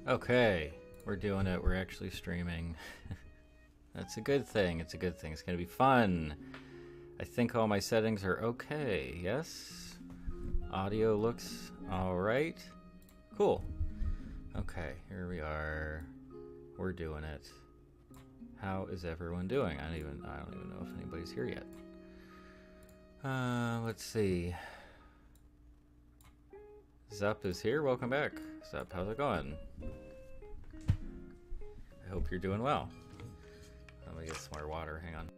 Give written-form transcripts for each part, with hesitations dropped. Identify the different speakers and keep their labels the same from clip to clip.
Speaker 1: Okay, we're doing it. We're actually streaming. That's a good thing. It's a good thing. It's going to be fun. I think all my settings are okay. Yes? Audio looks alright. Cool. Okay, here we are. We're doing it. How is everyone doing? I don't even know if anybody's here yet. Let's see. Zup is here. Welcome back. Zup, how's it going? I hope you're doing well. Let me get some more water. Hang on.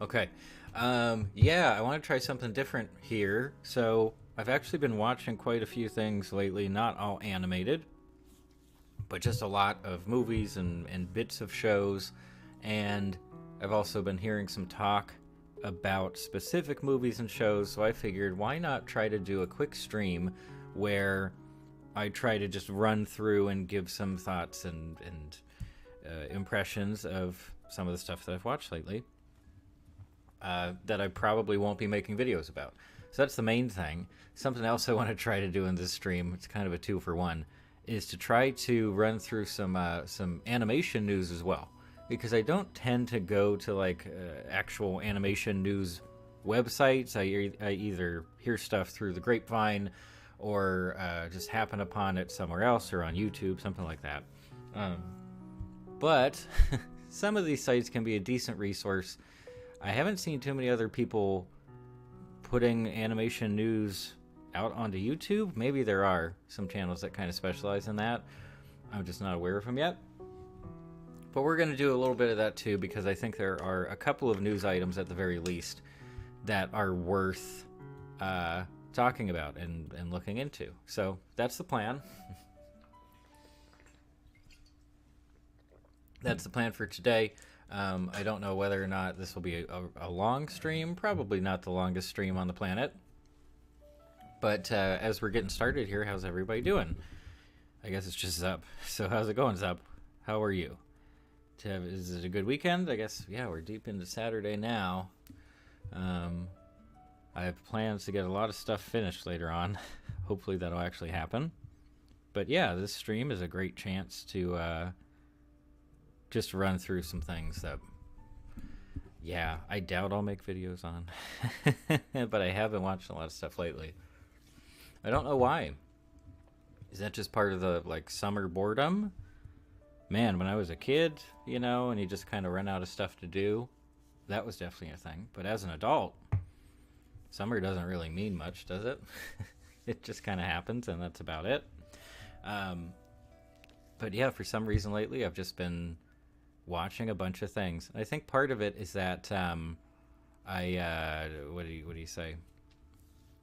Speaker 1: Okay. Yeah, I want to try something different here. So I've actually been watching quite a few things lately, not all animated, but just a lot of movies and bits of shows. And I've also been hearing some talk about specific movies and shows, so I figured why not try to do a quick stream where I try to just run through and give some thoughts and impressions of some of the stuff that I've watched lately that I probably won't be making videos about. So that's the main thing. Something else I want to try to do in this stream, it's kind of a 2-for-1, is to try to run through some animation news as well. Because I don't tend to go to like actual animation news websites. I either hear stuff through the grapevine or just happen upon it somewhere else or on YouTube, something like that. But some of these sites can be a decent resource. I haven't seen too many other people putting animation news out onto YouTube. Maybe there are some channels that kind of specialize in that. I'm just not aware of them yet. But we're going to do a little bit of that too, because I think there are a couple of news items at the very least that are worth talking about and looking into. So that's the plan. That's the plan for today. I don't know whether or not this will be a long stream. Probably not the longest stream on the planet. But as we're getting started here, how's everybody doing? I guess it's just Zup. So how's it going, Zup? How are you? Is it a good weekend? I guess, yeah, we're deep into Saturday now. I have plans to get a lot of stuff finished later on. Hopefully that'll actually happen. But yeah, this stream is a great chance to just run through some things that, yeah, I doubt I'll make videos on. But I have been watching a lot of stuff lately. I don't know why. Is that just part of the, like, summer boredom? Man, when I was a kid, you know, and you just kind of run out of stuff to do, that was definitely a thing. But as an adult, summer doesn't really mean much, does it? It just kind of happens, and that's about it. But yeah, for some reason lately, I've just been watching a bunch of things. I think part of it is that what do you say?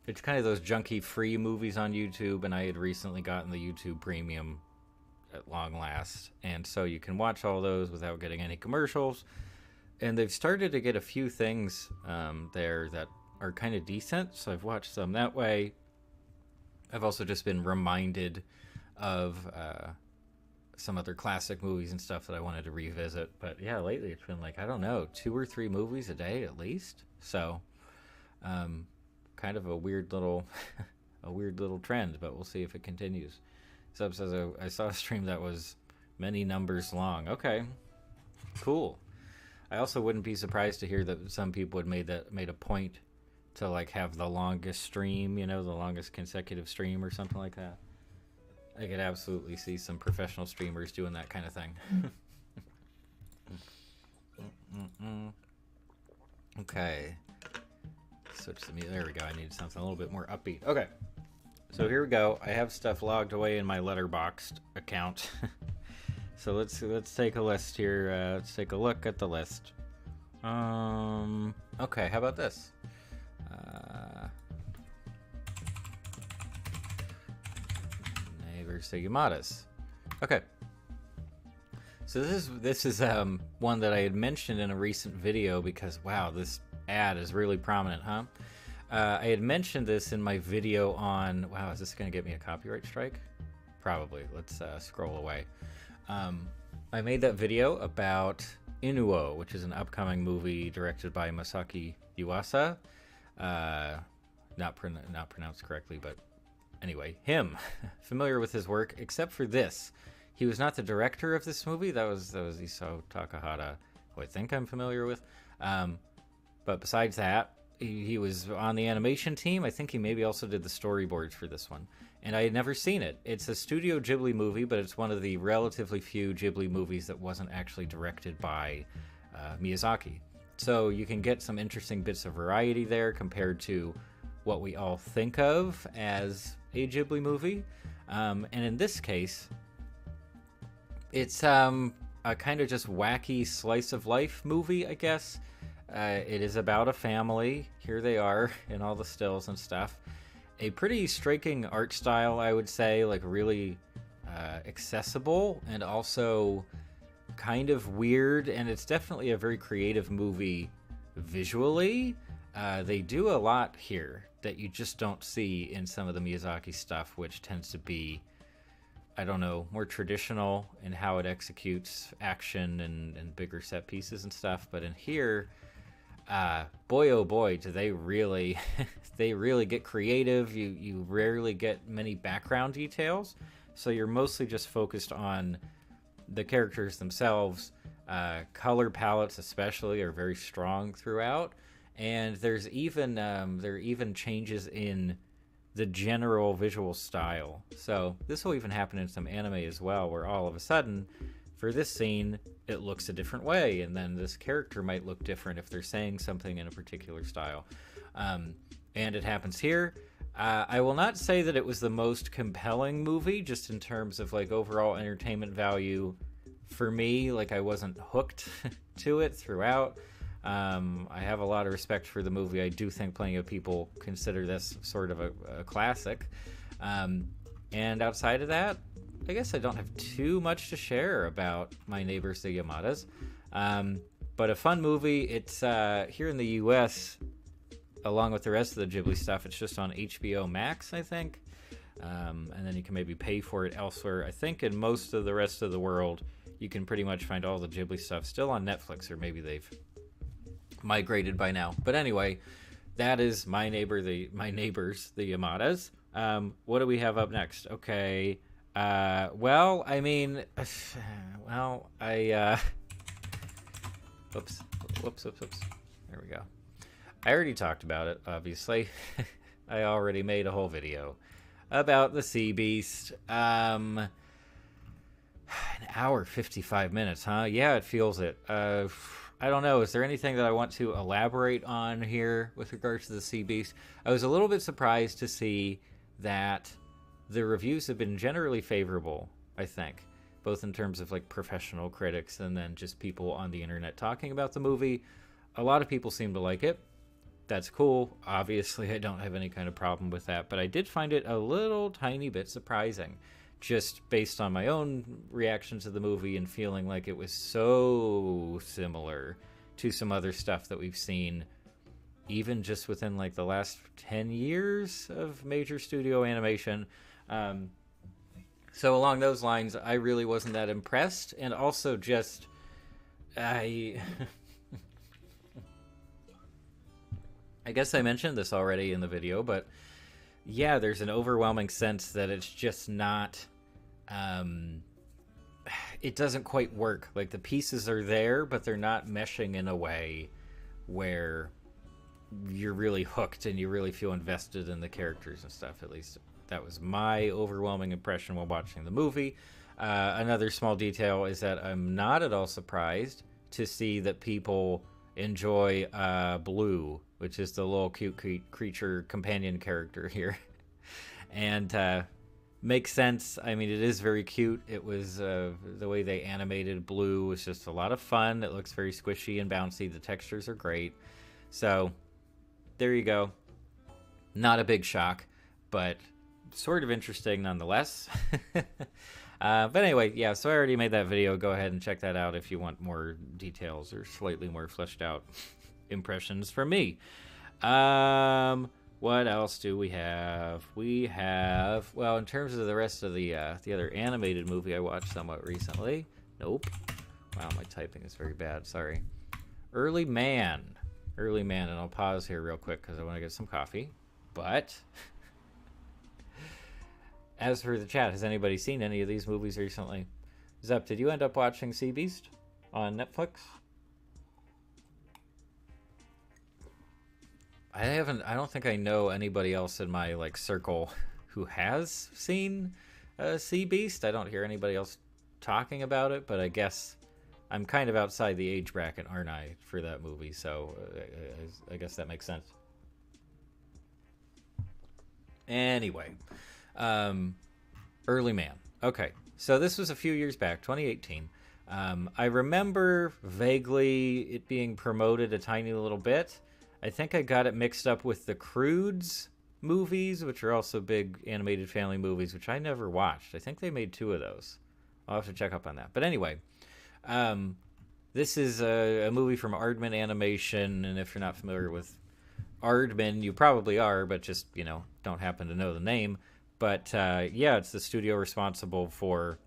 Speaker 1: It's kind of those junky free movies on YouTube, and I had recently gotten the YouTube Premium at long last, and so you can watch all those without getting any commercials. And they've started to get a few things there that are kind of decent, so I've watched some that way. I've also just been reminded of some other classic movies and stuff that I wanted to revisit. But yeah, lately it's been like, I don't know, 2 or 3 movies a day at least. So kind of a weird little a weird little trend, but we'll see if it continues. Sub says I saw a stream that was many numbers long. Okay, cool. I also wouldn't be surprised to hear that some people had made a point to like have the longest stream, you know, the longest consecutive stream or something like that. I could absolutely see some professional streamers doing that kind of thing. Okay. Switch the music. There we go. I need something a little bit more upbeat. Okay. So here we go. I have stuff logged away in my Letterboxd account. So let's take a list here. Let's take a look at the list. Okay, how about this? Seguimadas. Okay. So this is one that I had mentioned in a recent video because wow, this ad is really prominent, huh? I had mentioned this in my video on, wow, is this going to get me a copyright strike? Probably. Let's scroll away. I made that video about Inuo, which is an upcoming movie directed by Masaki Yuasa. Not pronounced correctly, but anyway, him. Familiar with his work, except for this. He was not the director of this movie. That was Isao Takahata, who I think I'm familiar with. But besides that, he was on the animation team. I think he maybe also did the storyboards for this one. And I had never seen it. It's a Studio Ghibli movie, but it's one of the relatively few Ghibli movies that wasn't actually directed by Miyazaki. So you can get some interesting bits of variety there compared to what we all think of as a Ghibli movie. And in this case, it's a kind of just wacky slice of life movie, I guess. It is about a family. Here they are in all the stills and stuff. A pretty striking art style, I would say, like really accessible and also kind of weird. And it's definitely a very creative movie visually. They do a lot here that you just don't see in some of the Miyazaki stuff, which tends to be, I don't know, more traditional in how it executes action and bigger set pieces and stuff. But in here, boy oh boy, do they really they really get creative. You rarely get many background details, so you're mostly just focused on the characters themselves. Color palettes especially are very strong throughout, and there's even there are even changes in the general visual style. So this will even happen in some anime as well, where all of a sudden for this scene it looks a different way, and then this character might look different if they're saying something in a particular style. And it happens here. I will not say that it was the most compelling movie, just in terms of like overall entertainment value. For me, like, I wasn't hooked to it throughout. I have a lot of respect for the movie. I do think plenty of people consider this sort of a classic. And outside of that, I guess I don't have too much to share about My Neighbors the Yamadas. But a fun movie. It's here in the US, along with the rest of the Ghibli stuff, it's just on HBO Max, I think. And then you can maybe pay for it elsewhere. I think in most of the rest of the world, you can pretty much find all the Ghibli stuff still on Netflix, or maybe they've migrated by now. But anyway, that is My Neighbors the Yamadas. What do we have up next? Okay. Well, I mean, well, whoops. There we go. I already talked about it, obviously. I already made a whole video about the Sea Beast. An hour, 55 minutes, huh? Yeah, it feels it. I don't know. Is there anything that I want to elaborate on here with regards to the Sea Beast? I was a little bit surprised to see that the reviews have been generally favorable, I think, both in terms of like professional critics and then just people on the internet talking about the movie. A lot of people seem to like it. That's cool. Obviously, I don't have any kind of problem with that, but I did find it a little tiny bit surprising, just based on my own reaction to the movie and feeling like it was so similar to some other stuff that we've seen, even just within like the last 10 years of major studio animation. So along those lines, I really wasn't that impressed. And also just, I guess I mentioned this already in the video, but yeah, there's an overwhelming sense that it's just not, it doesn't quite work. Like, the pieces are there, but they're not meshing in a way where you're really hooked and you really feel invested in the characters and stuff. At least that was my overwhelming impression while watching the movie. Another small detail is that I'm not at all surprised to see that people enjoy Blue, which is the little cute creature companion character here. And makes sense. I mean, it is very cute. It was the way they animated Blue was just a lot of fun. It looks very squishy and bouncy. The textures are great. So there you go. Not a big shock, but sort of interesting nonetheless. But anyway, yeah, so I already made that video. Go ahead and check that out if you want more details or slightly more fleshed out impressions from me. What else do we have? We have, well, in terms of the rest of the other animated movie I watched somewhat recently. Nope. Wow, my typing is very bad. Sorry. Early Man. Early Man. And I'll pause here real quick because I want to get some coffee. But as for the chat, has anybody seen any of these movies recently? Zep, did you end up watching Sea Beast on Netflix? I haven't. I don't think I know anybody else in my like circle who has seen Sea Beast. I don't hear anybody else talking about it, but I guess I'm kind of outside the age bracket, aren't I, for that movie? So I guess that makes sense. Anyway, Early Man. Okay, so this was a few years back, 2018. I remember vaguely it being promoted a tiny little bit. I think I got it mixed up with the Croods movies, which are also big animated family movies, which I never watched. I think they made 2 of those. I'll have to check up on that. But anyway, this is a movie from Aardman Animation, and if you're not familiar with Aardman, you probably are, but just, don't happen to know the name. But yeah, it's the studio responsible for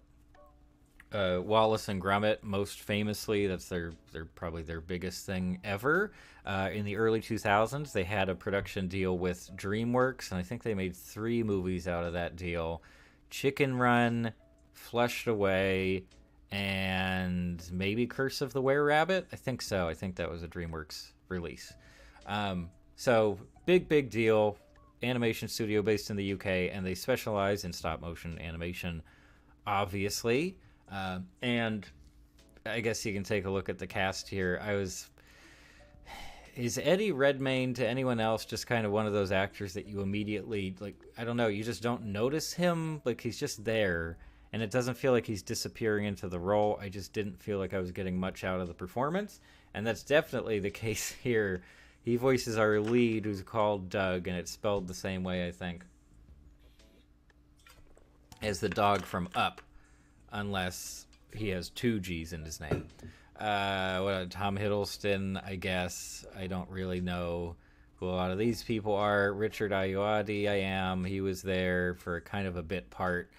Speaker 1: Wallace and Gromit, most famously. That's their probably their biggest thing ever. In the early 2000s, they had a production deal with DreamWorks, and I think they made 3 movies out of that deal: Chicken Run, Flushed Away, and maybe Curse of the Were-Rabbit. I think so. I think that was a DreamWorks release. So big deal. Animation studio based in the UK, and they specialize in stop motion animation, obviously. And I guess you can take a look at the cast here. Is Eddie Redmayne to anyone else just kind of one of those actors that you immediately, like, I don't know, you just don't notice him? Like, he's just there, and it doesn't feel like he's disappearing into the role. I just didn't feel like I was getting much out of the performance, and that's definitely the case here. He voices our lead, who's called Doug, and it's spelled the same way, I think, as the dog from Up, unless he has 2 G's in his name. Tom Hiddleston, I guess. I don't really know who a lot of these people are. Richard Ayoade, he was there for kind of a bit part.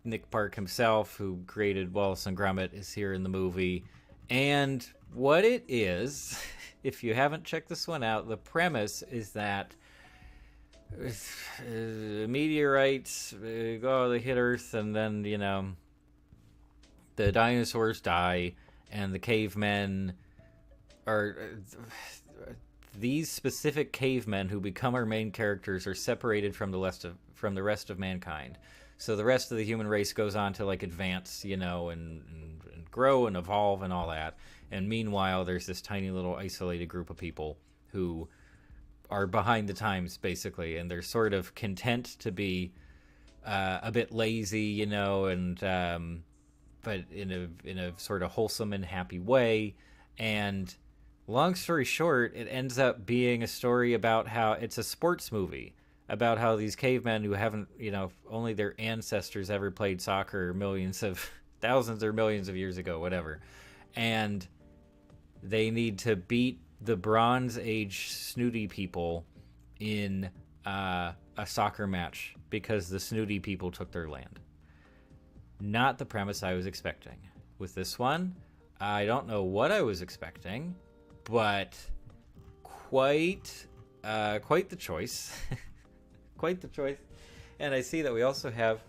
Speaker 1: Nick Park himself, who created Wallace and Gromit, is here in the movie. And what it is, if you haven't checked this one out, the premise is that meteorites they hit Earth, and then the dinosaurs die, and the cavemen are these specific cavemen who become our main characters are separated from the rest of mankind. So the rest of the human race goes on to like advance, and grow and evolve and all that. And meanwhile, there's this tiny little isolated group of people who are behind the times, basically, and they're sort of content to be a bit lazy, and but in a sort of wholesome and happy way. And long story short, it ends up being a story about how it's a sports movie about how these cavemen who haven't, only their ancestors ever played soccer thousands or millions of years ago, whatever, and they need to beat the Bronze Age snooty people in a soccer match because the snooty people took their land. Not the premise I was expecting. With this one, I don't know what I was expecting, but quite the choice. Quite the choice. And I see that we also have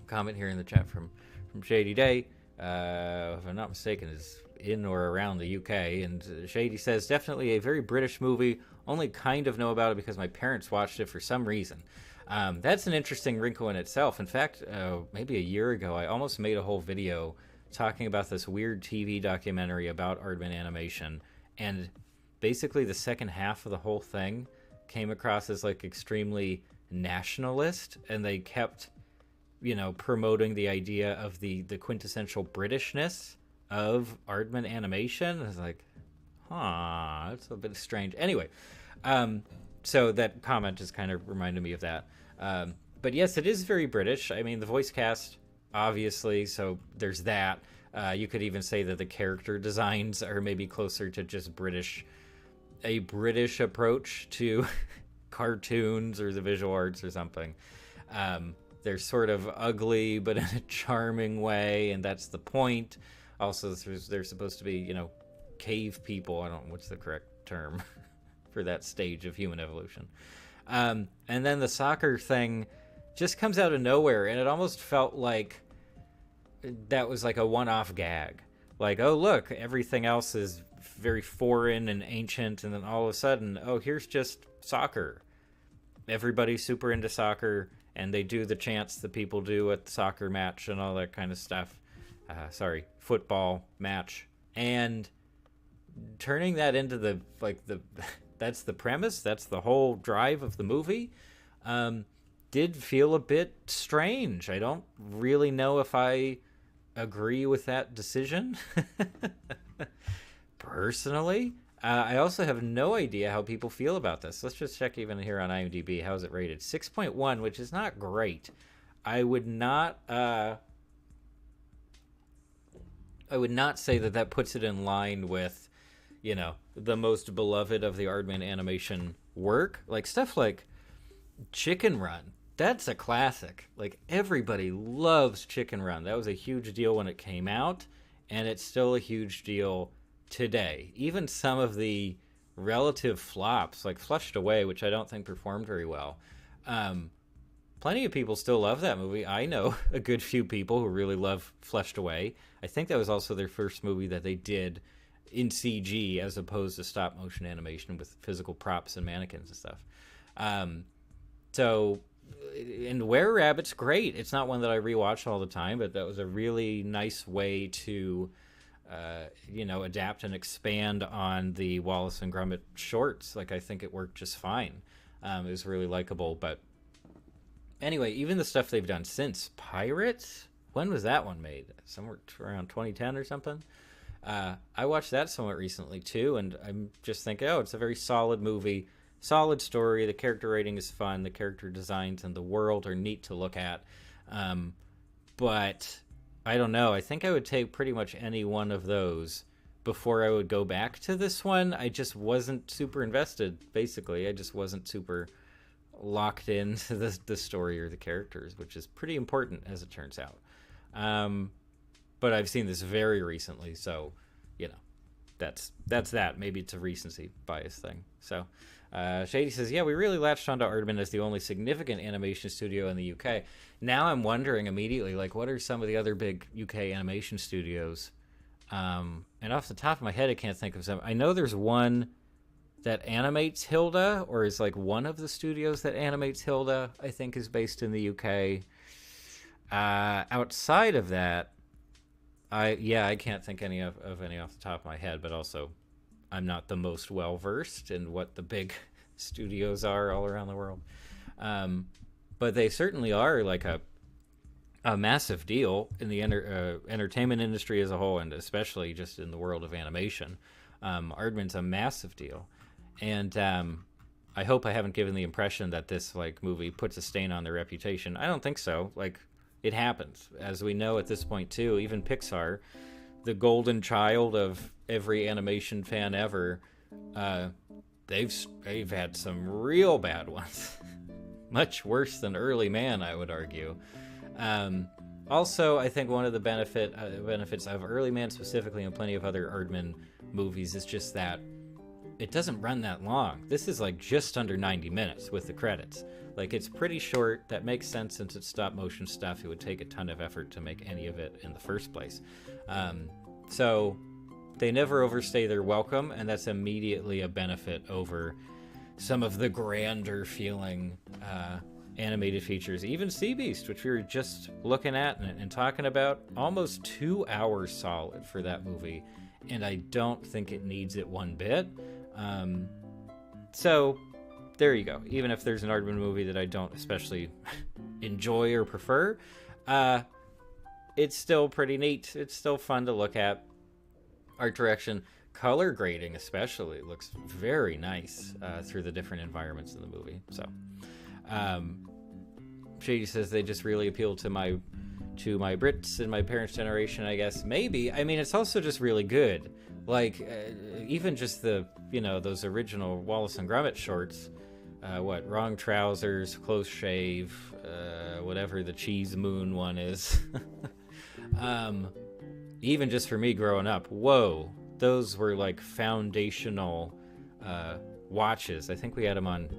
Speaker 1: a comment here in the chat from Shady Day, if I'm not mistaken, is in or around the UK. And Shady says, definitely a very British movie. Only kind of know about it because my parents watched it for some reason. That's an interesting wrinkle in itself. In fact, maybe a year ago, I almost made a whole video talking about this weird TV documentary about Aardman Animation. And basically the second half of the whole thing came across as like extremely nationalist, and they kept, promoting the idea of the quintessential Britishness of Aardman Animation. I was like, that's a bit strange. Anyway, so that comment just kind of reminded me of that. But yes, it is very British. I mean, the voice cast, obviously, so there's that. You could even say that the character designs are maybe closer to just a British approach to cartoons or the visual arts or something. they're sort of ugly, but in a charming way, and that's the point. Also, they're supposed to be, cave people. I don't know what's the correct term for that stage of human evolution. And then the soccer thing just comes out of nowhere, and it almost felt like that was like a one-off gag. Like, oh, look, everything else is very foreign and ancient, and then all of a sudden, oh, here's just soccer. Everybody's super into soccer, and they do the chants that people do at the soccer match and all that kind of stuff. Football match. And turning that into that's the premise, that's the whole drive of the movie, did feel a bit strange. I don't really know if I agree with that decision. Personally, I also have no idea how people feel about this. Let's just check even here on IMDb. How's it rated? 6.1, which is not great. I would not say that puts it in line with, the most beloved of the Aardman Animation work. Like stuff like Chicken Run. That's a classic. Like, everybody loves Chicken Run. That was a huge deal when it came out, and it's still a huge deal today. Even some of the relative flops, like Flushed Away, which I don't think performed very well, plenty of people still love that movie. I know a good few people who really love Flushed Away. I think that was also their first movie that they did in CG as opposed to stop motion animation with physical props and mannequins and stuff. And Were Rabbit's great. It's not one that I rewatch all the time, but that was a really nice way to, adapt and expand on the Wallace and Gromit shorts. Like, I think it worked just fine. It was really likable. But anyway, even the stuff they've done since, Pirates, when was that one made? Somewhere around 2010 or something? I watched that somewhat recently too, and I'm just thinking, it's a very solid movie. Solid story. The character rating is fun. The character designs and the world are neat to look at. But I don't know. I think I would take pretty much any one of those before I would go back to this one. I just wasn't super invested, basically. I just wasn't super locked into the story or the characters, which is pretty important, as it turns out. But I've seen this very recently, so, that's that. Maybe it's a recency bias thing. So, Shady says, yeah, we really latched onto Aardman as the only significant animation studio in the UK. Now I'm wondering immediately, what are some of the other big UK animation studios? And off the top of my head, I can't think of some. I know there's one that animates Hilda, or is one of the studios that animates Hilda, I think is based in the UK. Outside of that, I can't think of any off the top of my head, but also I'm not the most well-versed in what the big studios are all around the world. But they certainly are a massive deal in the entertainment industry as a whole, and especially just in the world of animation. Aardman's a massive deal. And I hope I haven't given the impression that this movie puts a stain on their reputation. I don't think so. It happens. As we know at this point, too, even Pixar, the golden child of every animation fan ever, they've had some real bad ones. Much worse than Early Man, I would argue. Also, I think one of the benefits of Early Man specifically, and plenty of other Aardman movies, is just that it doesn't run that long. This is just under 90 minutes with the credits. It's pretty short. That makes sense since it's stop motion stuff. It would take a ton of effort to make any of it in the first place. So they never overstay their welcome, and that's immediately a benefit over some of the grander feeling animated features. Even Sea Beast, which we were just looking at and talking about, almost 2 hours solid for that movie, and I don't think it needs it one bit. So there you go. Even if there's an Aardman movie that I don't especially enjoy or prefer, it's still pretty neat. It's still fun to look at. Art direction, color grading especially, looks very nice through the different environments in the movie. So Shady says they just really appeal to my Brits and my parents' generation, I guess. Maybe. I mean, it's also just really good. Even just the, those original Wallace and Gromit shorts, what, Wrong Trousers, Close Shave, whatever the Cheese Moon one is. Even just for me growing up, whoa, those were like foundational watches. I think we had them on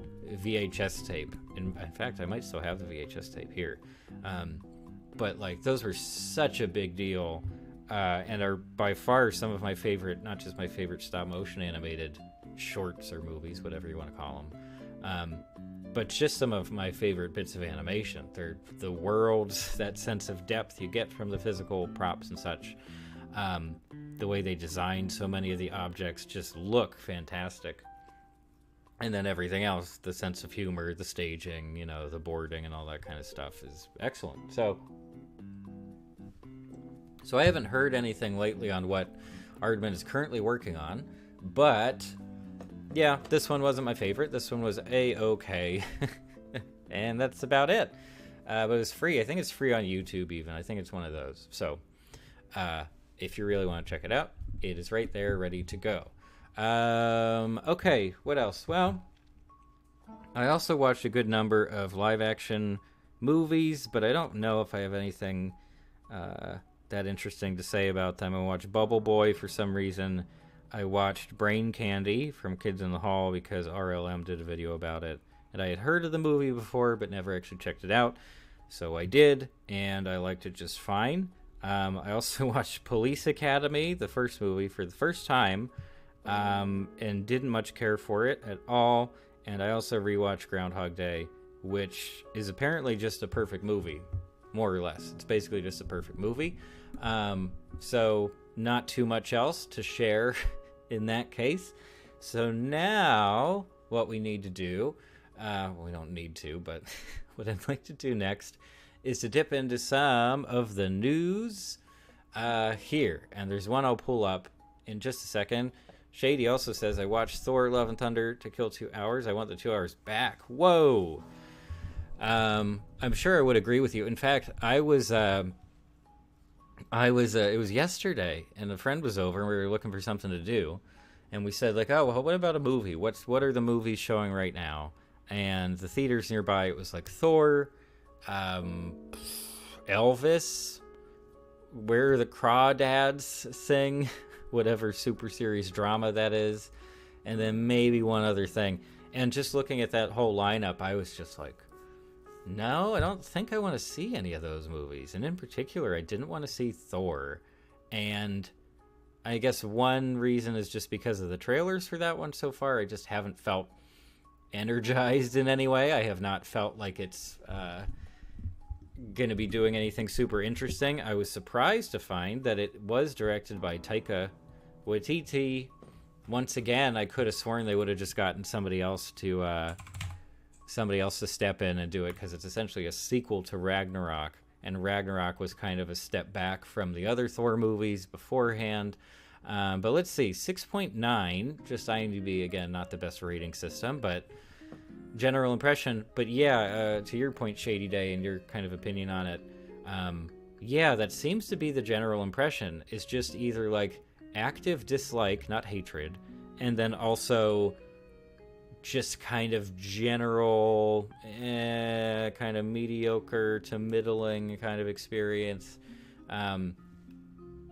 Speaker 1: VHS tape. In fact, I might still have the VHS tape here. But like those were such a big deal, and are by far some of my favorite, not just my favorite stop motion animated shorts or movies, whatever you want to call them, but just some of my favorite bits of animation. They're the worlds, that sense of depth you get from the physical props and such. The way they designed so many of the objects just look fantastic. And then everything else, the sense of humor, the staging, you know, the boarding and all that kind of stuff is excellent. So I haven't heard anything lately on what Aardman is currently working on, but yeah, this one wasn't my favorite. This one was A-okay. And that's about it. But it was free. I think it's free on YouTube even. I think it's one of those. So if you really want to check it out, it is right there, ready to go. Okay, what else? Well, I also watched a good number of live-action movies, but I don't know if I have anything that interesting to say about them. I watched Bubble Boy for some reason. I watched Brain Candy from Kids in the Hall because RLM did a video about it, and I had heard of the movie before, but never actually checked it out, so I did, and I liked it just fine. I also watched Police Academy, the first movie, for the first time, and didn't much care for it at all. And I also rewatched Groundhog Day, which is apparently just a perfect movie, more or less. It's basically just a perfect movie. So not too much else to share in that case. So now what we need to do, we don't need to, but what I'd like to do next is to dip into some of the news here. And there's one I'll pull up in just a second. Shady also says, I watched Thor Love and Thunder to kill 2 hours. I want the 2 hours back. Whoa. I'm sure I would agree with you. In fact, it was yesterday, and a friend was over, and we were looking for something to do. And we said, like, oh, well, what about a movie? What are the movies showing right now? And the theaters nearby, it was like Thor, Elvis, Where the Crawdads Sing, whatever super series drama that is, and then maybe one other thing. And just looking at that whole lineup, I was just like, no, I don't think I want to see any of those movies. And in particular, I didn't want to see Thor. And I guess one reason is just because of the trailers for that one so far. I just haven't felt energized in any way. I have not felt like it's going to be doing anything super interesting. I was surprised to find that it was directed by Taika Waititi. Once again, I could have sworn they would have just gotten somebody else to step in and do it, because it's essentially a sequel to Ragnarok, and Ragnarok was kind of a step back from the other Thor movies beforehand. But let's see, 6.9, just IMDb, again, not the best rating system, but general impression. But yeah, to your point, Shady Day, and your kind of opinion on it, yeah, that seems to be the general impression, is just either like active dislike, not hatred, and then also just kind of general, kind of mediocre to middling kind of experience,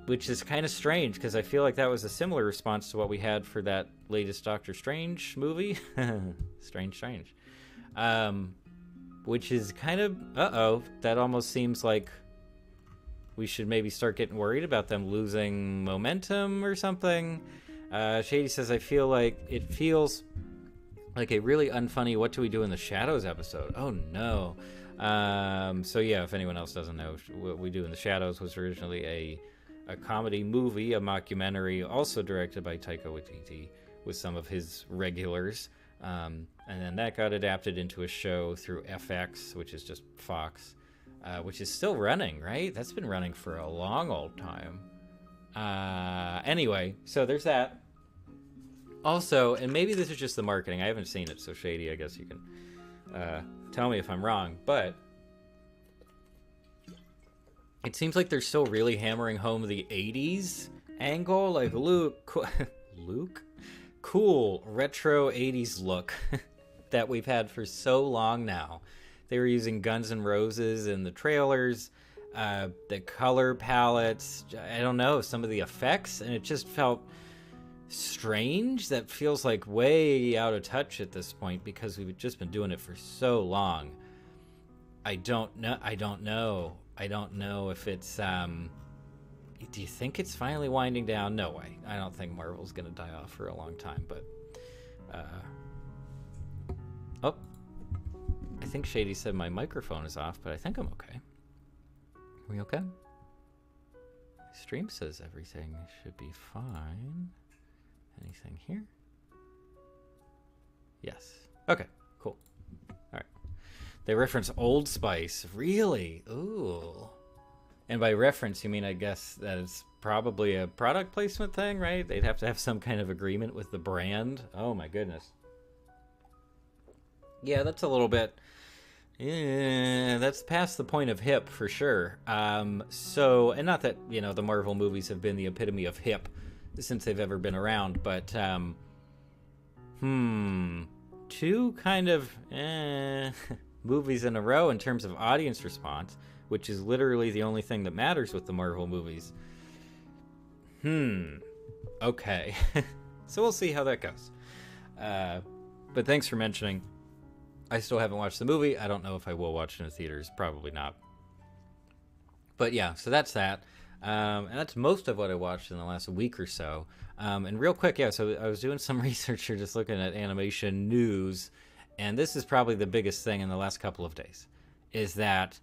Speaker 1: which is kind of strange, because I feel like that was a similar response to what we had for that latest Doctor Strange movie. Strange. Which is kind of, that almost seems like we should maybe start getting worried about them losing momentum or something. Shady says, I feel like it feels like a really unfunny What Do We Do in the Shadows episode. Oh no. So yeah, if anyone else doesn't know, What We Do in the Shadows was originally a comedy movie, a mockumentary, also directed by Taika Waititi with some of his regulars. And then that got adapted into a show through FX, which is just Fox, which is still running, right? That's been running for a long old time. Anyway, so there's that. Also, and maybe this is just the marketing, I haven't seen it, so Shady, I guess you can tell me if I'm wrong, but it seems like they're still really hammering home the 80s angle, like Luke, cool retro 80s look. that we've had for so long now. They were using Guns N' Roses in the trailers, the color palettes, I don't know, some of the effects, and it just felt strange. That feels like way out of touch at this point because we've just been doing it for so long. I don't know if it's do you think it's finally winding down? No way. I don't think Marvel's gonna die off for a long time, but oh, I think Shady said my microphone is off, but I think I'm okay. Are we okay? Stream says everything should be fine. Anything here? Yes. Okay, cool. All right. They reference Old Spice. Really? Ooh. And by reference, you mean, I guess, that it's probably a product placement thing, right? They'd have to have some kind of agreement with the brand. Oh, my goodness. Yeah, that's a little bit... Yeah, that's past the point of hip, for sure. So, and not that, you know, the Marvel movies have been the epitome of hip since they've ever been around, but, two kind of, movies in a row in terms of audience response, which is literally the only thing that matters with the Marvel movies. Okay. So we'll see how that goes. But thanks for mentioning. I still haven't watched the movie. I don't know if I will watch it in the theaters. Probably not. But yeah, so that's that. And that's most of what I watched in the last week or so. And real quick, yeah, so I was doing some research here, just looking at animation news. And this is probably the biggest thing in the last couple of days, is that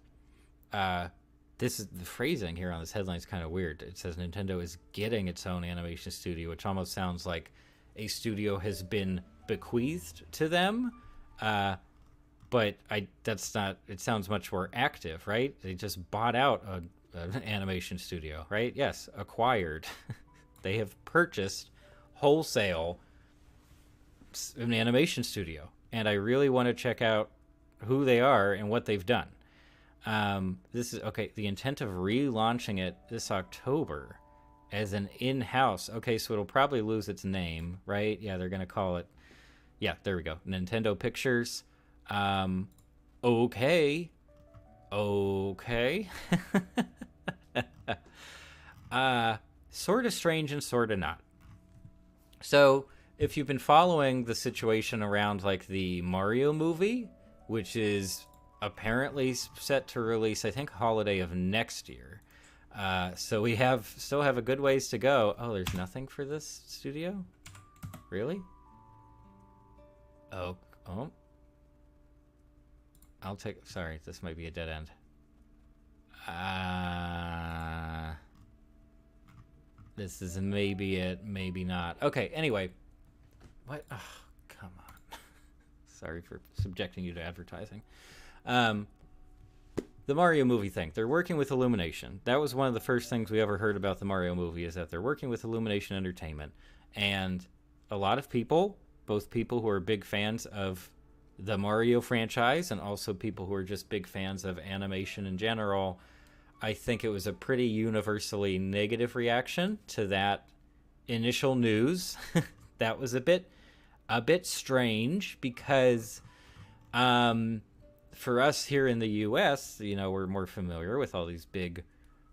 Speaker 1: this is the phrasing here on this headline is kind of weird. It says Nintendo is getting its own animation studio, which almost sounds like a studio has been bequeathed to them. But that's not, it sounds much more active, right? They just bought out an animation studio, right? Yes, acquired. They have purchased wholesale an animation studio. And I really want to check out who they are and what they've done. This is, okay, the intent of relaunching it this October as an in-house. Okay, so it'll probably lose its name, right? Yeah, they're going to call it, yeah, there we go, Nintendo Pictures. Okay. Sort of strange and sort of not. So, if you've been following the situation around, like, the Mario movie, which is apparently set to release, I think, holiday of next year. So we still have a good ways to go. Oh, there's nothing for this studio? Really? Oh. I'll take... Sorry, this might be a dead end. This is maybe it, maybe not. Okay, anyway. What? Oh, come on. Sorry for subjecting you to advertising. The Mario movie thing. They're working with Illumination. That was one of the first things we ever heard about the Mario movie, is that they're working with Illumination Entertainment. And a lot of people, both people who are big fans of the Mario franchise and also people who are just big fans of animation in general, I think it was a pretty universally negative reaction to that initial news. That was a bit strange because for us here in the US, you know, we're more familiar with all these big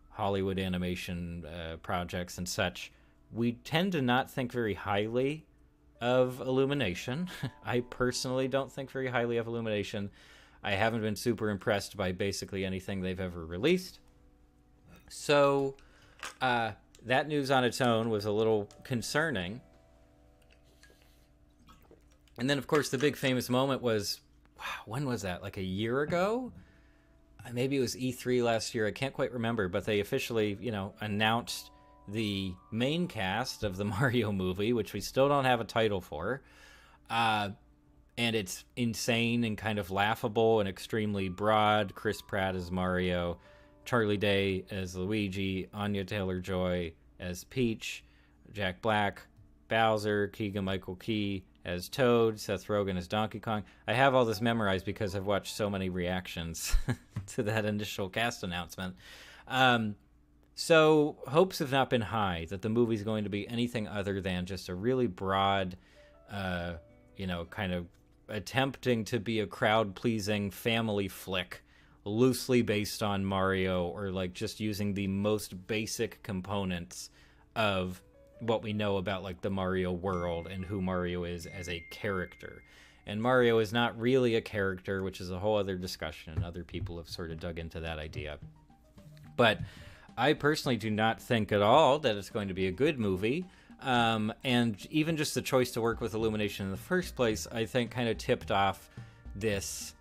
Speaker 1: Hollywood animation projects and such. We tend to not think very highly of Illumination. I personally don't think very highly of Illumination. I haven't been super impressed by basically anything they've ever released. So that news on its own was a little concerning. And then, of course, the big famous moment was, wow, when was that? Like a year ago? Maybe it was E3 last year. I can't quite remember, but they officially, you know, announced the main cast of the Mario movie, which we still don't have a title for. And it's insane and kind of laughable and extremely broad. Chris Pratt as Mario, Charlie Day as Luigi, Anya Taylor-Joy as Peach, Jack Black, Bowser, Keegan-Michael Key as Toad, Seth Rogen as Donkey Kong. I have all this memorized because I've watched so many reactions to that initial cast announcement. So hopes have not been high that the movie's going to be anything other than just a really broad, you know, kind of attempting to be a crowd-pleasing family flick loosely based on Mario, or like just using the most basic components of what we know about like the Mario world and who Mario is as a character. And Mario is not really a character, which is a whole other discussion, and other people have sort of dug into that idea. But I personally do not think at all that it's going to be a good movie. And even just the choice to work with Illumination in the first place, I think kind of tipped off this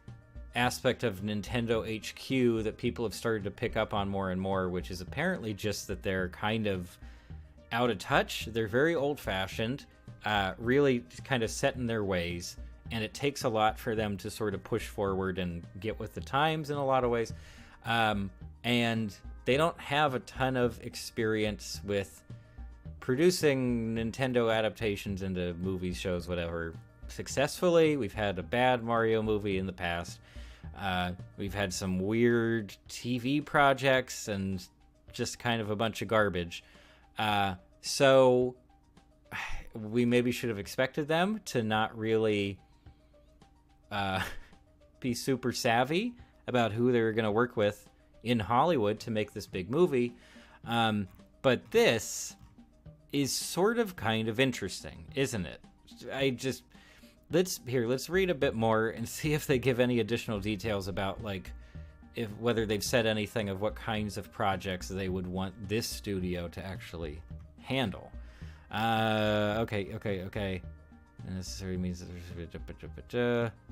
Speaker 1: aspect of Nintendo HQ that people have started to pick up on more and more, which is apparently just that they're kind of out of touch. They're very old-fashioned, really kind of set in their ways, and it takes a lot for them to sort of push forward and get with the times in a lot of ways. And they don't have a ton of experience with producing Nintendo adaptations into movies, shows, whatever, successfully. We've had a bad Mario movie in the past. We've had some weird TV projects and just kind of a bunch of garbage. So we maybe should have expected them to not really be super savvy about who they were going to work with in Hollywood to make this big movie. But this is sort of kind of interesting, isn't it? Let's read a bit more and see if they give any additional details about like whether they've said anything of what kinds of projects they would want this studio to actually handle. Okay. Necessary means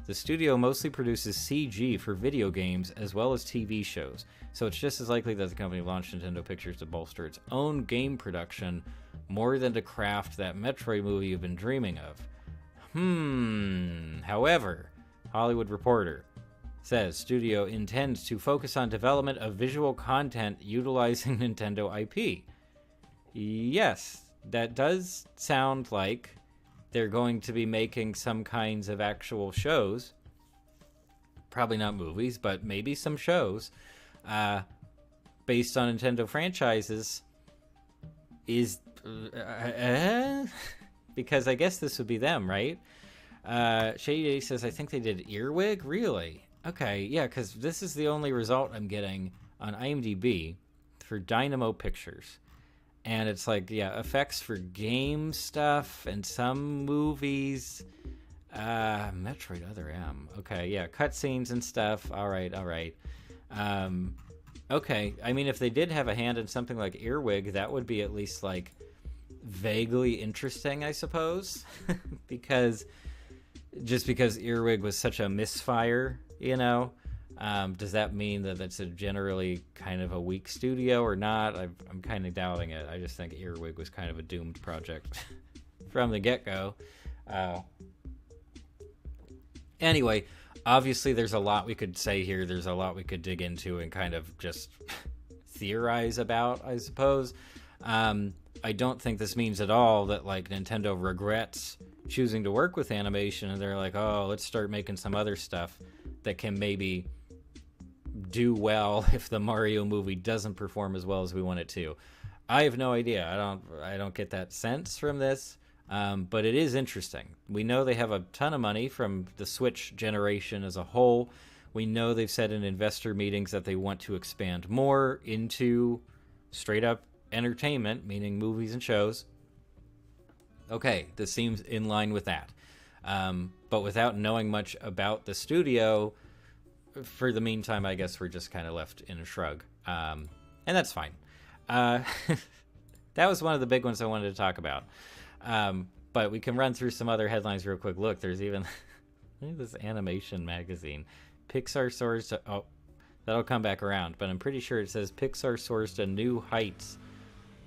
Speaker 1: the studio mostly produces CG for video games as well as TV shows, so it's just as likely that the company launched Nintendo Pictures to bolster its own game production more than to craft that Metroid movie you've been dreaming of. However, Hollywood Reporter says studio intends to focus on development of visual content utilizing Nintendo IP. Yes, that does sound like they're going to be making some kinds of actual shows. Probably not movies, but maybe some shows based on Nintendo franchises. Because I guess this would be them, right? Shady says, I think they did Earwig? Really? Okay, yeah, because this is the only result I'm getting on IMDb for Dynamo Pictures. And it's like, yeah, effects for game stuff and some movies. Metroid Other M. Okay, yeah, cutscenes and stuff. All right. Okay, I mean, if they did have a hand in something like Earwig, that would be at least, like, vaguely interesting, I suppose. because Earwig was such a misfire, you know? Does that mean that it's a generally kind of a weak studio or not? I'm kind of doubting it. I just think Earwig was kind of a doomed project from the get-go. Anyway, obviously there's a lot we could say here. There's a lot we could dig into and kind of just theorize about, I suppose. I don't think this means at all that, like, Nintendo regrets choosing to work with animation and they're like, oh, let's start making some other stuff that can maybe do well if the Mario movie doesn't perform as well as we want it to. I have no idea. I don't get that sense from this, but it is interesting. We know they have a ton of money from the Switch generation as a whole. We know they've said in investor meetings that they want to expand more into straight up entertainment, meaning movies and shows. Okay, this seems in line with that. But without knowing much about the studio, for the meantime, I guess we're just kind of left in a shrug. And that's fine. That was one of the big ones I wanted to talk about. But we can run through some other headlines real quick. Look, there's even this animation magazine. Pixar soars to... Oh, that'll come back around. But I'm pretty sure it says Pixar soars to new heights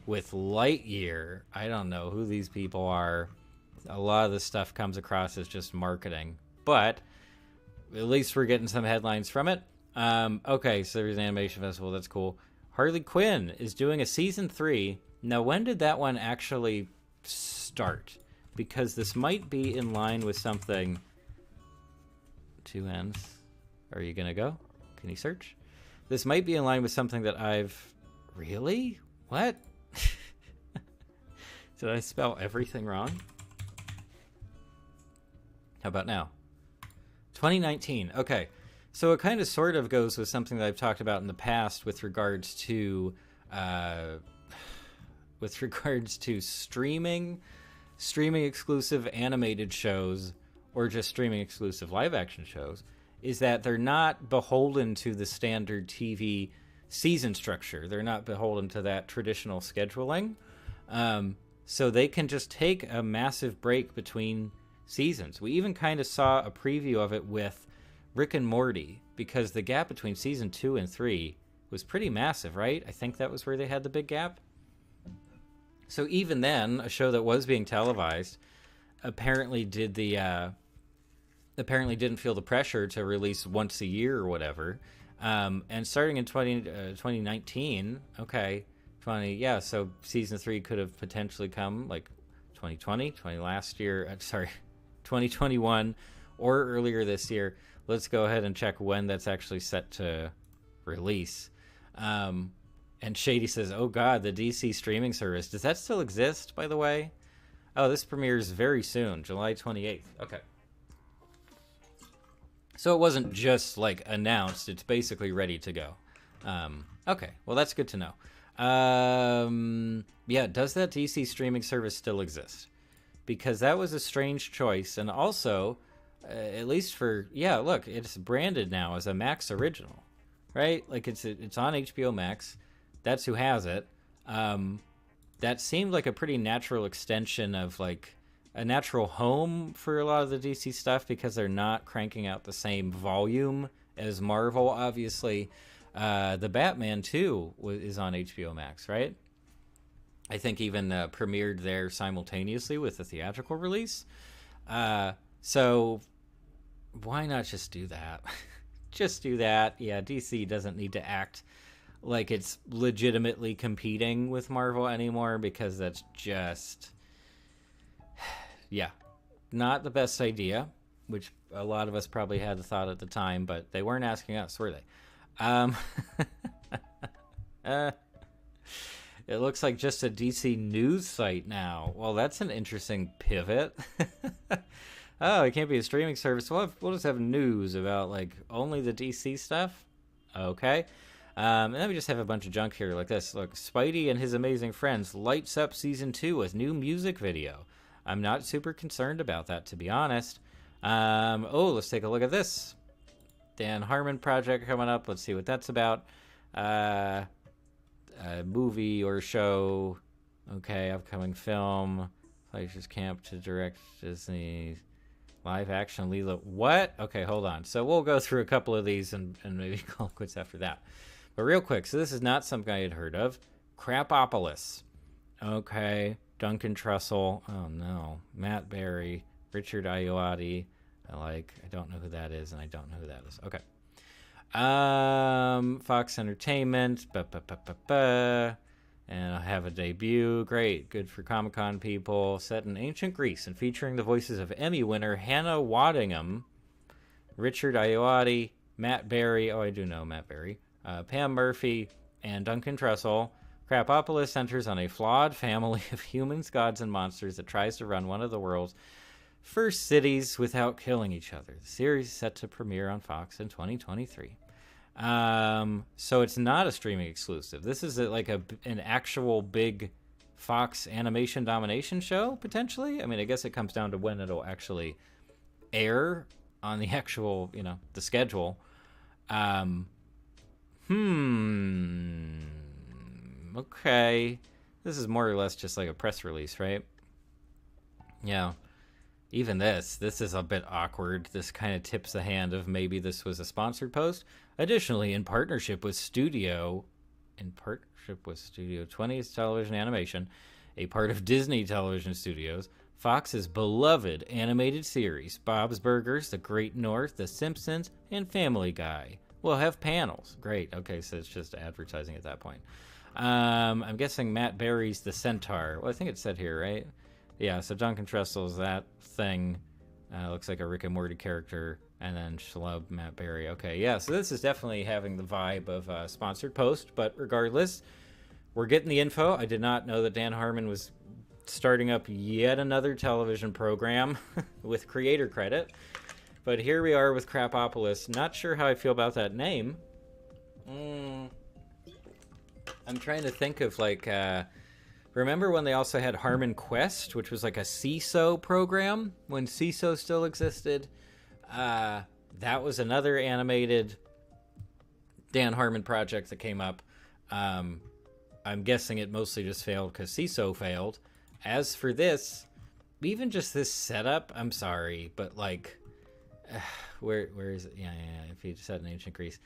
Speaker 1: with Lightyear. I don't know who these people are. A lot of this stuff comes across as just marketing. But at least we're getting some headlines from it. Okay, so there's an animation festival. That's cool. Harley Quinn is doing a season 3. Now, when did that one actually start? Because this might be in line with something... 2 N's. Are you going to go? Can you search? This might be in line with something that I've... Really? What? Did I spell everything wrong? How about now? 2019. Okay. So it kind of sort of goes with something that I've talked about in the past with regards to streaming exclusive animated shows or just streaming exclusive live action shows, is that they're not beholden to the standard TV season structure. They're not beholden to that traditional scheduling. So they can just take a massive break between seasons. We even kind of saw a preview of it with Rick and Morty, because the gap between season 2 and 3 was pretty massive, right? I think that was where they had the big gap. So even then, a show that was being televised apparently didn't feel the pressure to release once a year or whatever. And starting in 2019, okay, so season 3 could have potentially come like 2020, 2021, or earlier this year. Let's go ahead and check when that's actually set to release. And Shady says, oh God, the DC streaming service. Does that still exist, by the way? Oh, this premieres very soon, July 28th. Okay. So it wasn't just like announced, it's basically ready to go. Okay, well that's good to know. Yeah, does that DC streaming service still exist? Because that was a strange choice, and also, at least for, yeah, look, it's branded now as a Max original, right? Like it's on HBO Max. That's who has it. That seemed like a pretty natural extension of like a natural home for a lot of the DC stuff, because they're not cranking out the same volume as Marvel, obviously. The Batman 2 is on HBO Max, right? I think even premiered there simultaneously with the theatrical release. So why not just do that? Just do that. Yeah, DC doesn't need to act like it's legitimately competing with Marvel anymore, because that's just, yeah, not the best idea, which a lot of us probably had the thought at the time, but they weren't asking us, were they? It looks like just a DC news site now. Well, that's an interesting pivot. Oh, it can't be a streaming service. We'll just have news about like only the DC stuff. Okay. And then we just have a bunch of junk here like this. Look, Spidey and His Amazing Friends lights up season 2 with new music video. I'm not super concerned about that, to be honest. Oh, let's take a look at this. Dan Harmon project coming up. Let's see what that's about. A movie or show. Okay, upcoming film. Fleischer's Camp to direct Disney live action Lilo. What? Okay, hold on. So we'll go through a couple of these and maybe call quits after that. But real quick, so this is not something I had heard of. Crapopolis. Okay. Duncan Trussell. Oh no. Matt Berry. Richard Ayoade. I don't know who that is, and I don't know who that is. Okay. Fox Entertainment. And I have a debut. Great. Good for Comic-Con people. Set in ancient Greece and featuring the voices of Emmy winner Hannah Waddingham, Richard Ayoade, Matt Berry. Oh, I do know Matt Berry. Pam Murphy, and Duncan Trussell. Crapopolis centers on a flawed family of humans, gods, and monsters that tries to run one of the world's first cities without killing each other. The series is set to premiere on Fox in 2023. So it's not a streaming exclusive. This is an actual big Fox animation domination show, potentially. I mean, I guess it comes down to when it'll actually air on the actual, the schedule. Okay. This is more or less just like a press release, right? Yeah. Even this is a bit awkward. This kind of tips the hand of maybe this was a sponsored post. Additionally, in partnership with Studio 20th Television Animation, a part of Disney Television Studios, Fox's beloved animated series, Bob's Burgers, The Great North, The Simpsons, and Family Guy will have panels. Great. Okay, so it's just advertising at that point. I'm guessing Matt Berry's the Centaur. Well, I think it said here, right? Yeah, so Duncan Trussell's that thing. Looks like a Rick and Morty character. And then Schlub, Matt Berry. Okay, yeah, so this is definitely having the vibe of a sponsored post. But regardless, we're getting the info. I did not know that Dan Harmon was starting up yet another television program with creator credit. But here we are with Crapopolis. Not sure how I feel about that name. I'm trying to think of, like, remember when they also had Harmon Quest, which was like a CISO program, when CISO still existed? That was another animated Dan Harmon project that came up. I'm guessing it mostly just failed because CISO failed. As for this, even just this setup, I'm sorry, but like, where is it? Yeah, if you just had an ancient Greece.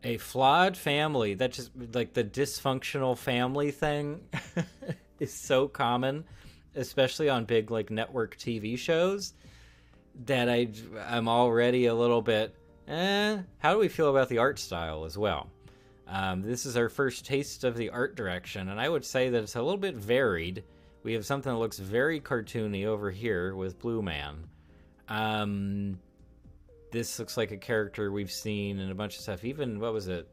Speaker 1: A flawed family, that just, like, the dysfunctional family thing is so common, especially on big, like, network TV shows, that I'm already a little bit, how do we feel about the art style as well? This is our first taste of the art direction, and I would say that it's a little bit varied. We have something that looks very cartoony over here with Blue Man. This looks like a character we've seen in a bunch of stuff. Even, what was it?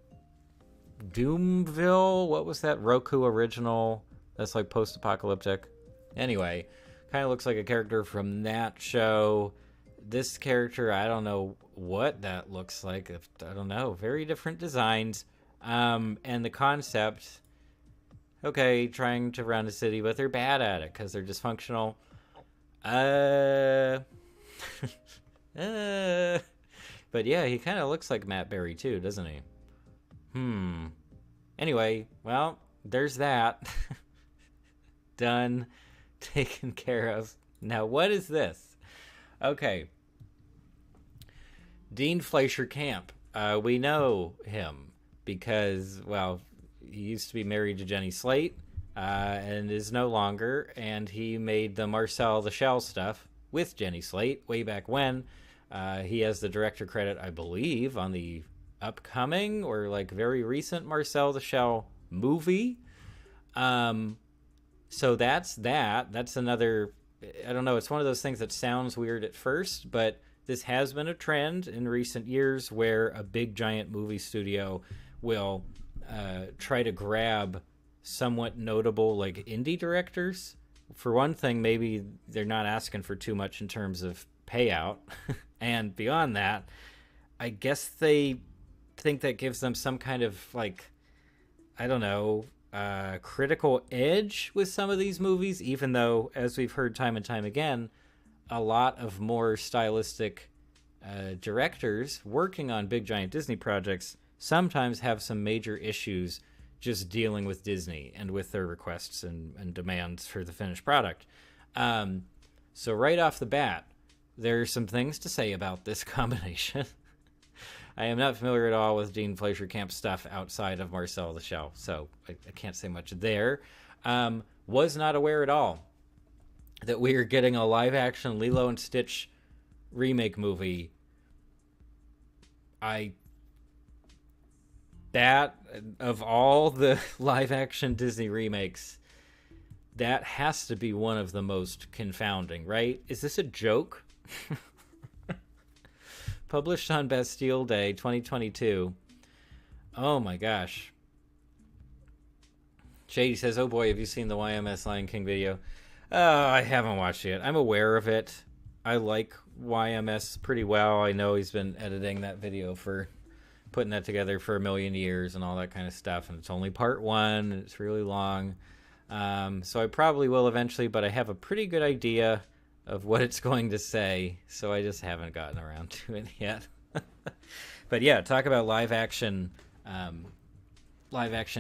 Speaker 1: Doomville? What was that? Roku original? That's like post-apocalyptic. Anyway, kind of looks like a character from that show. This character, I don't know what that looks like. I don't know. Very different designs. And the concept, okay, trying to run a city, but they're bad at it because they're dysfunctional. But yeah, he kind of looks like Matt Berry too, doesn't he? Anyway, well, there's that. Done. Taken care of. Now, what is this? Okay. Dean Fleischer Camp. We know him because, well, he used to be married to Jenny Slate and is no longer, and he made the Marcel the Shell stuff with Jenny Slate way back when. He has the director credit, I believe, on the upcoming or like very recent Marcel the Shell movie. So that's that. That's another, I don't know, it's one of those things that sounds weird at first, but this has been a trend in recent years where a big giant movie studio will try to grab somewhat notable like indie directors. For one thing, maybe they're not asking for too much in terms of payout. And beyond that, I guess they think that gives them some kind of, like, I don't know, critical edge with some of these movies, even though, as we've heard time and time again, a lot of more stylistic directors working on big giant Disney projects sometimes have some major issues just dealing with Disney and with their requests and demands for the finished product. So right off the bat, there are some things to say about this combination. I am not familiar at all with Dean Fleischer Camp stuff outside of Marcel the Shell, so I can't say much there. Was not aware at all that we are getting a live-action Lilo and Stitch remake movie. That, of all the live-action Disney remakes, that has to be one of the most confounding, right? Is this a joke? Published on Bastille Day 2022. Oh my gosh. Shady says, oh boy, have you seen the YMS Lion King video? I haven't watched it yet. I'm aware of it. I like YMS pretty well. I know he's been editing that video for putting that together for a million years and all that kind of stuff. And it's only part one, and it's really long. So I probably will eventually, but I have a pretty good idea of what it's going to say, so I just haven't gotten around to it yet. But yeah, talk about live action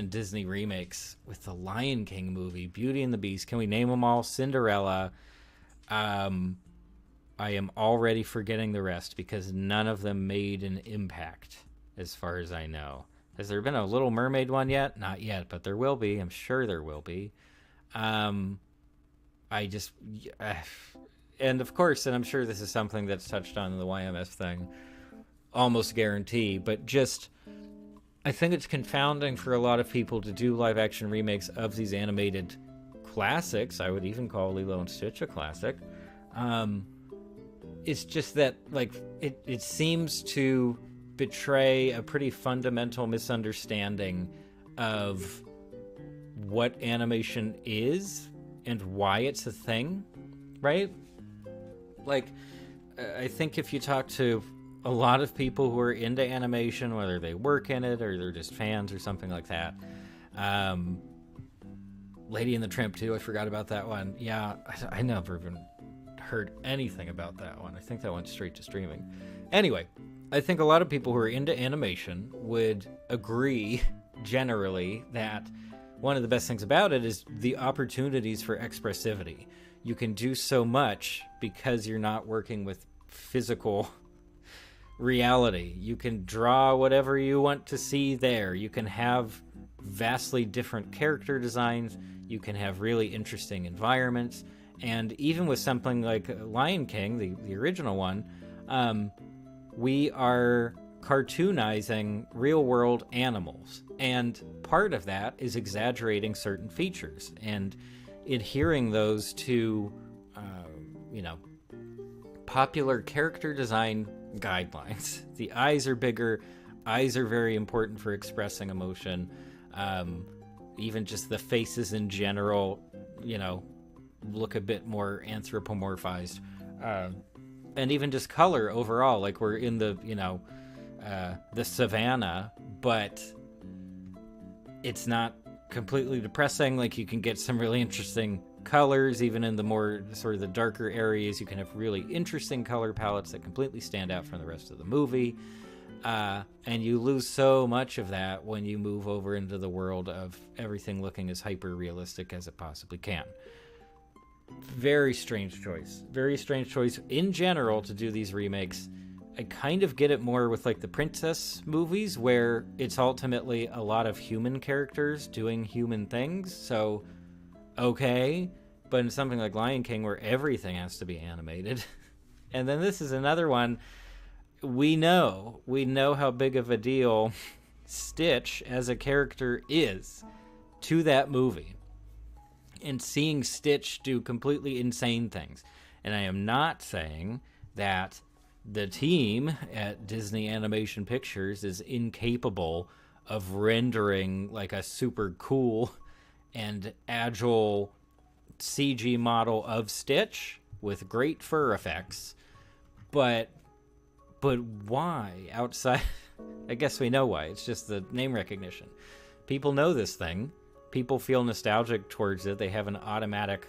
Speaker 1: Disney remakes with the Lion King movie, Beauty and the Beast. Can we name them all? Cinderella. I am already forgetting the rest because none of them made an impact, as far as I know. Has there been a Little Mermaid one yet? Not yet, but there will be. I'm sure there will be. And of course, and I'm sure this is something that's touched on in the YMS thing, almost guarantee, but just, I think it's confounding for a lot of people to do live action remakes of these animated classics. I would even call Lilo and Stitch a classic. It's just that, like, it seems to betray a pretty fundamental misunderstanding of what animation is and why it's a thing, right? Like, I think if you talk to a lot of people who are into animation, whether they work in it or they're just fans or something like that, Lady and the Tramp 2, I forgot about that one. Yeah, I never even heard anything about that one. I think that went straight to streaming. Anyway, I think a lot of people who are into animation would agree generally that one of the best things about it is the opportunities for expressivity. You can do so much because you're not working with physical reality. You can draw whatever you want to see there. You can have vastly different character designs. You can have really interesting environments. And even with something like Lion King, the original one, we are cartoonizing real-world animals. And part of that is exaggerating certain features and adhering those to, popular character design guidelines. The eyes are bigger. Eyes are very important for expressing emotion. Even just the faces in general, look a bit more anthropomorphized. And even just color overall, like we're in the savannah, but it's not completely depressing. Like you can get some really interesting colors, even in the more sort of the darker areas. You can have really interesting color palettes that completely stand out from the rest of the movie. And you lose so much of that when you move over into the world of everything looking as hyper realistic as it possibly can. Very strange choice. Very strange choice in general to do these remakes. I kind of get it more with like the princess movies where it's ultimately a lot of human characters doing human things. So, okay. But in something like Lion King where everything has to be animated. And then this is another one. We know how big of a deal Stitch as a character is to that movie. And seeing Stitch do completely insane things. And I am not saying that the team at Disney Animation Pictures is incapable of rendering like a super cool and agile CG model of Stitch with great fur effects. But why outside? I guess we know why. It's just the name recognition. People know this thing. People feel nostalgic towards it. They have an automatic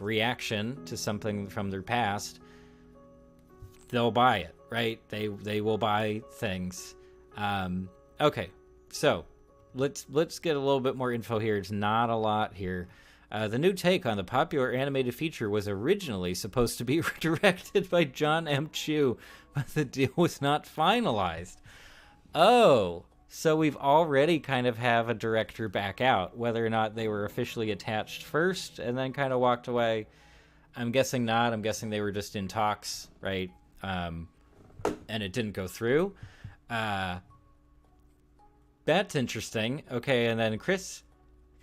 Speaker 1: reaction to something from their past. They'll buy it, right? They will buy things. Okay, so let's get a little bit more info here. It's not a lot here. The new take on the popular animated feature was originally supposed to be directed by John M. Chu, but the deal was not finalized. Oh, so we've already kind of have a director back out, whether or not they were officially attached first and then kind of walked away. I'm guessing not. I'm guessing they were just in talks, right? And it didn't go through. That's interesting. Okay, and then Chris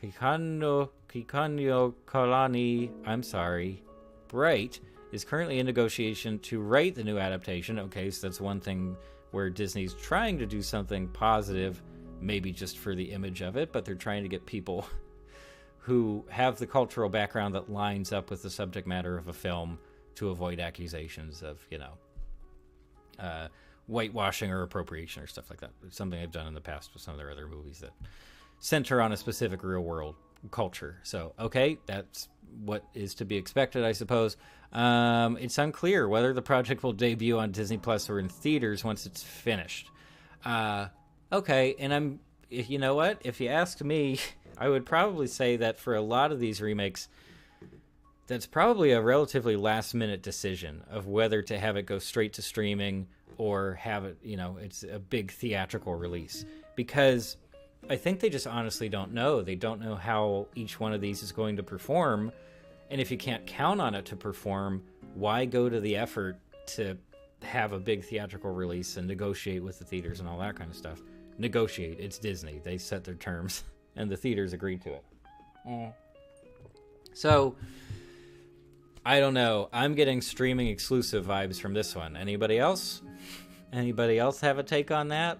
Speaker 1: Kikanyo Kalani, I'm sorry, Bright, is currently in negotiation to write the new adaptation. Okay, so that's one thing where Disney's trying to do something positive, maybe just for the image of it, but they're trying to get people who have the cultural background that lines up with the subject matter of a film to avoid accusations of, whitewashing or appropriation or stuff like that. It's something I've done in the past with some of their other movies that center on a specific real world culture. So, okay, that's what is to be expected, I suppose. It's unclear whether the project will debut on Disney Plus or in theaters once it's finished. Okay, and you know what? If you ask me, I would probably say that for a lot of these remakes, that's probably a relatively last-minute decision of whether to have it go straight to streaming or have it, it's a big theatrical release. Because I think they just honestly don't know. They don't know how each one of these is going to perform. And if you can't count on it to perform, why go to the effort to have a big theatrical release and negotiate with the theaters and all that kind of stuff? Negotiate. It's Disney. They set their terms, and the theaters agreed to it. So, I don't know. I'm getting streaming exclusive vibes from this one. Anybody else? Anybody else have a take on that?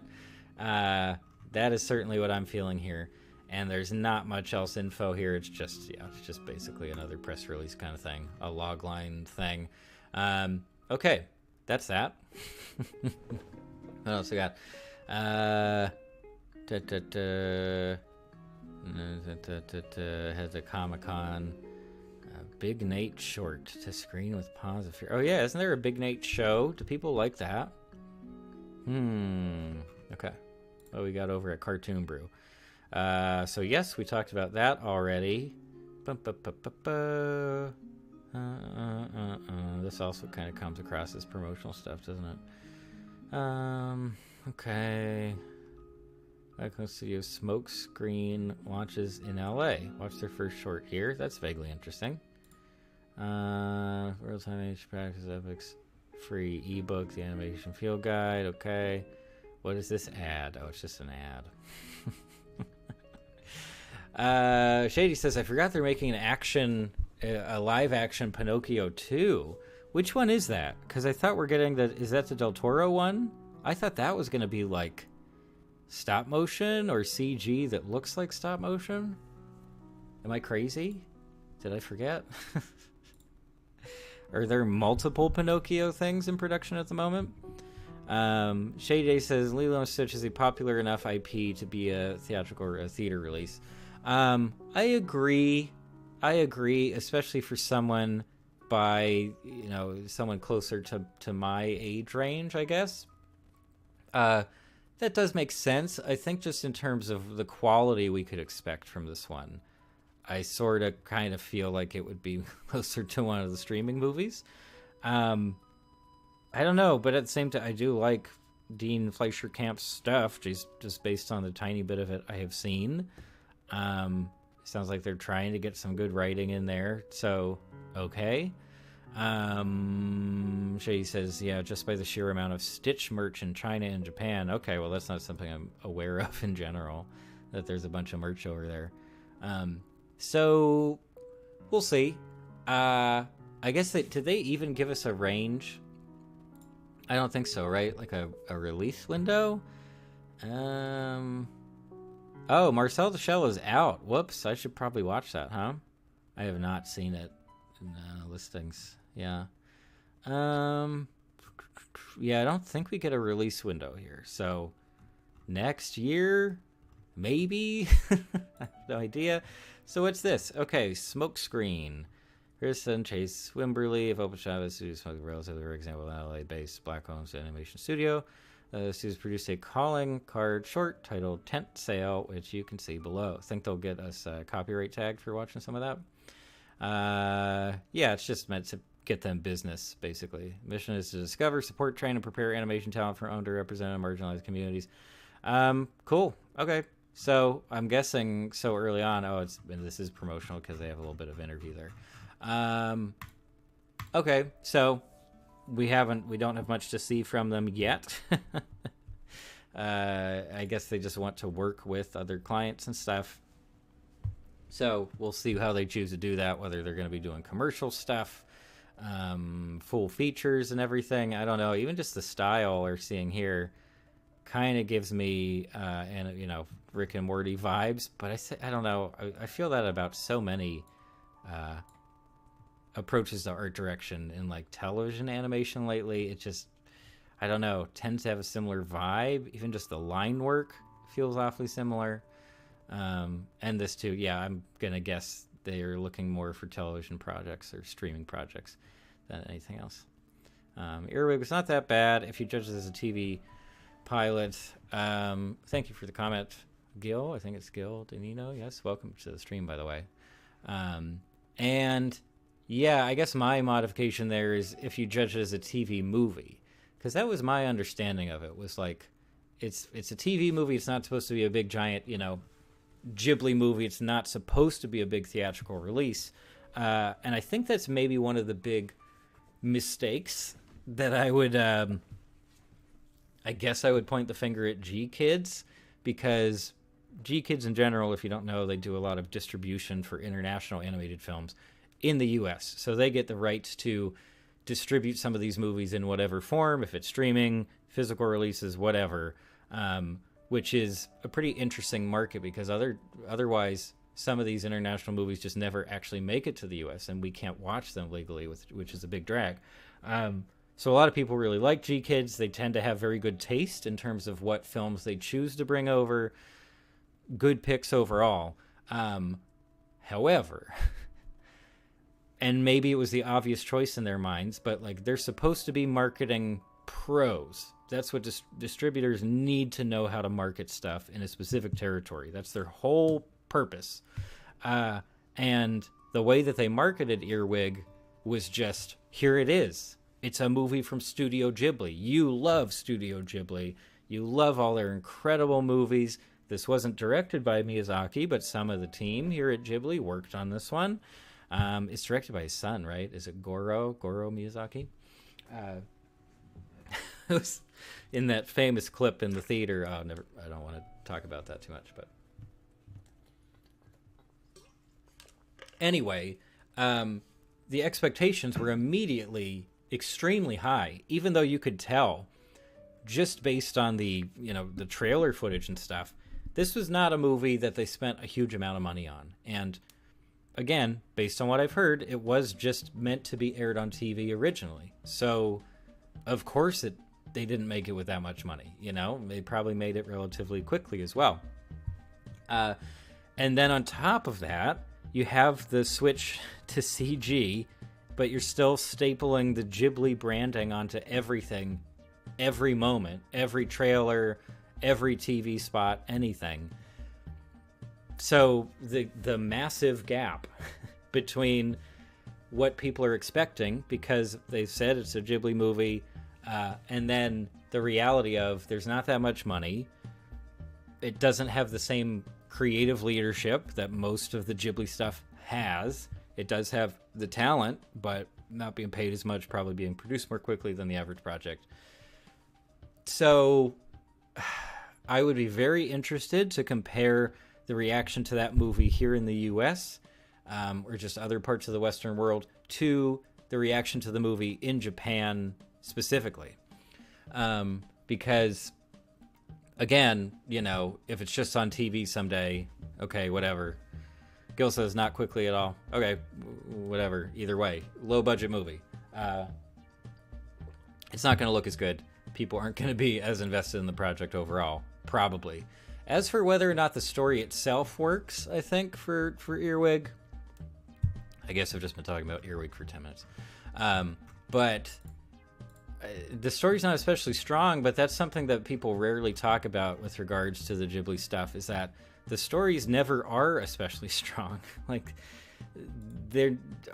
Speaker 1: That is certainly what I'm feeling here. And there's not much else info here. It's just basically another press release kind of thing, a logline thing. Okay, that's that. What else we got? Has a Comic-Con. Big Nate short to screen with Paws of Fear. Oh yeah, isn't there a Big Nate show? Do people like that? Okay. What we got over at Cartoon Brew. So yes, we talked about that already. This also kind of comes across as promotional stuff, doesn't it? Okay. Icon Studio Smoke Screen launches in LA. Watch their first short here. That's vaguely interesting. Real-time animation practice epics. Free ebook, the animation field guide. Okay. What is this ad? Oh, it's just an ad. Shady says, I forgot they're making a live-action Pinocchio 2. Which one is that? Because I thought we're getting is that the Del Toro one? I thought that was going to be like stop motion or CG that looks like stop motion. Am I crazy? Did I forget? Are there multiple Pinocchio things in production at the moment? Shady says Lilo and Stitch is a popular enough IP to be a theatrical or a theater release. I agree, especially for someone someone closer to my age range, I guess. That does make sense. I think just in terms of the quality we could expect from this one, I sort of kind of feel like it would be closer to one of the streaming movies. I don't know, but at the same time, I do like Dean Fleischer Camp's stuff, just based on the tiny bit of it I have seen. Sounds like they're trying to get some good writing in there, so okay. Shady says, yeah, just by the sheer amount of Stitch merch in China and Japan. Okay, well, that's not something I'm aware of in general, that there's a bunch of merch over there. So we'll see. I guess did they even give us a range? I don't think so, right? Like a release window? Oh, Marcel the Shell is out. Whoops, I should probably watch that, huh? I have not seen it in listings. Yeah. Yeah, I don't think we get a release window here. So next year, maybe? I have no idea. So what's this? Okay, Smokescreen. Pearson Chase Wimberly of Open Chavez Studios, relatively for example, an LA-based Black Homes Animation Studio. The studios produced a calling card short titled Tent Sale, which you can see below. I think they'll get us a copyright tag for watching some of that. Yeah, it's just meant to get them business, basically. Mission is to discover, support, train, and prepare animation talent for underrepresented and marginalized communities. Cool. Okay. So I'm guessing so early on, this is promotional because they have a little bit of interview there. Okay, so we don't have much to see from them yet. I guess they just want to work with other clients and stuff. So we'll see how they choose to do that, whether they're going to be doing commercial stuff, full features and everything. I don't know. Even just the style we're seeing here kind of gives me, Rick and Morty vibes. But I don't know. I feel that about so many approaches to art direction in like television animation lately. It just, I don't know, tends to have a similar vibe. Even just the line work feels awfully similar. And this too, yeah, I'm gonna guess they are looking more for television projects or streaming projects than anything else. Earwig was not that bad if you judge it as a TV pilot. Thank you for the comment, Gil. I think it's Gil Danino. Yes, welcome to the stream, by the way. And yeah, I guess my modification there is if you judge it as a TV movie, because that was my understanding of it. Was like, it's a TV movie. It's not supposed to be a big giant, Ghibli movie. It's not supposed to be a big theatrical release. And I think that's maybe one of the big mistakes that I would, I guess I would point the finger at G-Kids, because G-Kids in general, if you don't know, they do a lot of distribution for international animated films in the US. So they get the rights to distribute some of these movies in whatever form, if it's streaming, physical releases, whatever, which is a pretty interesting market, because otherwise some of these international movies just never actually make it to the US and we can't watch them legally, which is a big drag. So a lot of people really like G Kids. They tend to have very good taste in terms of what films they choose to bring over. Good picks overall. However, and maybe it was the obvious choice in their minds, but like they're supposed to be marketing pros. That's what distributors need to know, how to market stuff in a specific territory. That's their whole purpose. And the way that they marketed Earwig was just, here it is. It's a movie from Studio Ghibli. You love Studio Ghibli. You love all their incredible movies. This wasn't directed by Miyazaki, but some of the team here at Ghibli worked on this one. It's directed by his son, right? Is it Goro Miyazaki? It was in that famous clip in the theater. I don't want to talk about that too much, but anyway, the expectations were immediately extremely high, even though you could tell just based on the trailer footage and stuff, this was not a movie that they spent a huge amount of money on. And again, based on what I've heard, it was just meant to be aired on TV originally. So of course they didn't make it with that much money. They probably made it relatively quickly as well. And then on top of that, you have the switch to CG, but you're still stapling the Ghibli branding onto everything, every moment, every trailer, every TV spot, anything. So the massive gap between what people are expecting, because they said it's a Ghibli movie, and then the reality of there's not that much money. It doesn't have the same creative leadership that most of the Ghibli stuff has. It does have the talent, but not being paid as much, probably being produced more quickly than the average project. So I would be very interested to compare the reaction to that movie here in the US, or just other parts of the Western world, to the reaction to the movie in Japan specifically. Because again, if it's just on TV someday, okay, whatever. Gil says not quickly at all. Okay, whatever. Either way, low budget movie. It's not going to look as good. People aren't going to be as invested in the project overall, probably. As for whether or not the story itself works, I think for Earwig, I guess I've just been talking about Earwig for 10 minutes. But the story's not especially strong, but that's something that people rarely talk about with regards to the Ghibli stuff, is that the stories never are especially strong. Like,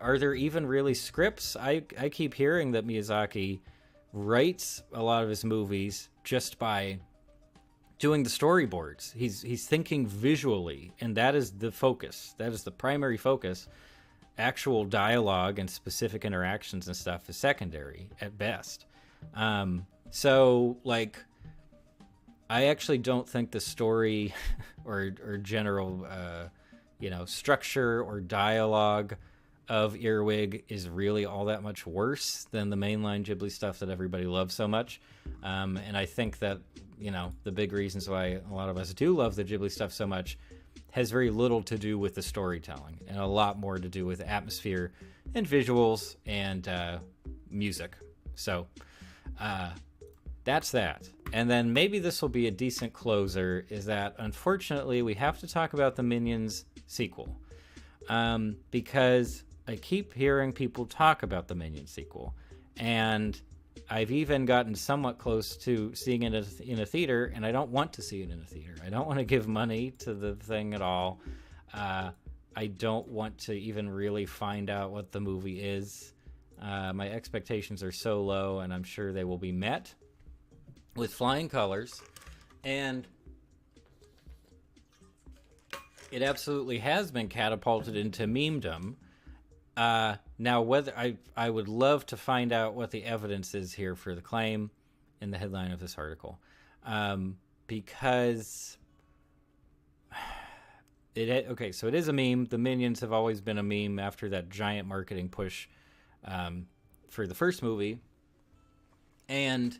Speaker 1: are there even really scripts? I keep hearing that Miyazaki writes a lot of his movies just by doing the storyboards. He's thinking visually, and that is the focus. That is the primary focus. Actual dialogue and specific interactions and stuff is secondary at best. So, like, I actually don't think the story or general, structure or dialogue of Earwig is really all that much worse than the mainline Ghibli stuff that everybody loves so much. And I think that, the big reasons why a lot of us do love the Ghibli stuff so much has very little to do with the storytelling and a lot more to do with atmosphere and visuals and music. So that's that. And then maybe this will be a decent closer, is that unfortunately we have to talk about the Minions sequel. Because I keep hearing people talk about the Minion sequel, and I've even gotten somewhat close to seeing it in a theater, and I don't want to see it in a theater. I don't want to give money to the thing at all. I don't want to even really find out what the movie is. My expectations are so low, and I'm sure they will be met with flying colors. And it absolutely has been catapulted into memedom. Now, whether I would love to find out what the evidence is here for the claim in the headline of this article, because so it is a meme. The Minions have always been a meme after that giant marketing push for the first movie, and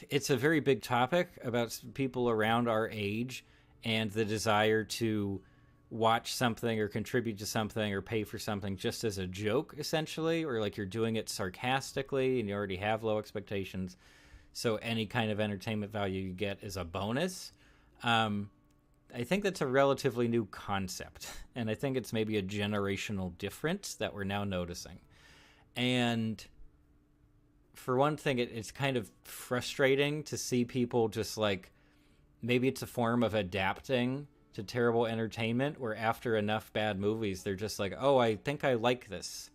Speaker 1: it's a very big topic about people around our age and the desire to watch something or contribute to something or pay for something just as a joke, essentially, or like you're doing it sarcastically and you already have low expectations. So any kind of entertainment value you get is a bonus. I think that's a relatively new concept. And I think it's maybe a generational difference that we're now noticing. And for one thing, it's kind of frustrating to see people just like, maybe it's a form of adapting to terrible entertainment where after enough bad movies, they're just like, oh, I think I like this.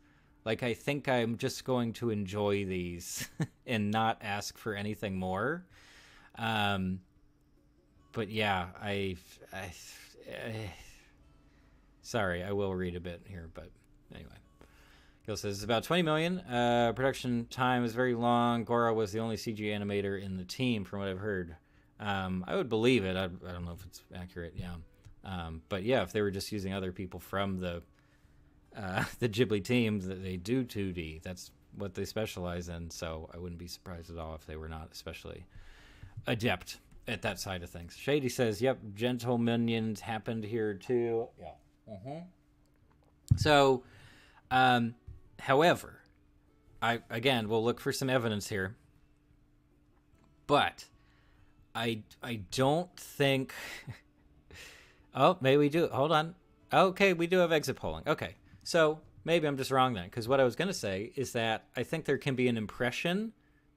Speaker 1: Like, I think I'm just going to enjoy these and not ask for anything more. But yeah, sorry, I will read a bit here, but anyway. Gil says, it's about 20 million. Production time is very long. Gora was the only CG animator in the team, from what I've heard. I would believe it. I don't know if it's accurate, yeah. But yeah, if they were just using other people from the Ghibli team, they do 2D. That's what they specialize in, so I wouldn't be surprised at all if they were not especially adept at that side of things. Shady says, yep, gentle minions happened here too. Yeah. So, however, again, we'll look for some evidence here, but I don't think... Oh, maybe we do. Hold on. Okay, we do have exit polling. Okay, so maybe I'm just wrong then, because what I was going to say is that I think there can be an impression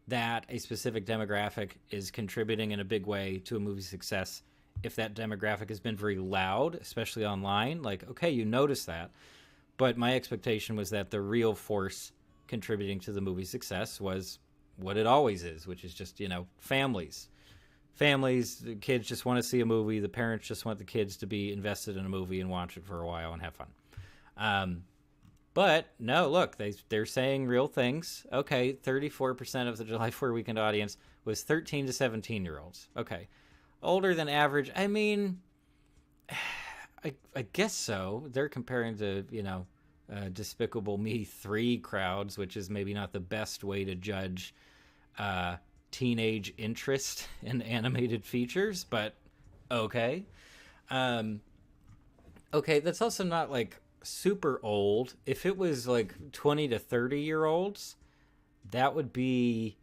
Speaker 1: that a specific demographic is contributing in a big way to a movie's success if that demographic has been very loud, especially online. Like, okay, you notice that. But my expectation was that the real force contributing to the movie's success was what it always is, which is just, families. Families, the kids just want to see a movie. The parents just want the kids to be invested in a movie and watch it for a while and have fun. But no, look, they're saying real things. Okay, 34% of the July 4 weekend audience was 13 to 17-year-olds. Okay, older than average. I mean, I guess so. They're comparing to, Despicable Me 3 crowds, which is maybe not the best way to judge teenage interest in animated features, but okay. Okay, that's also not like super old. If it was like 20 to 30-year-olds, that would be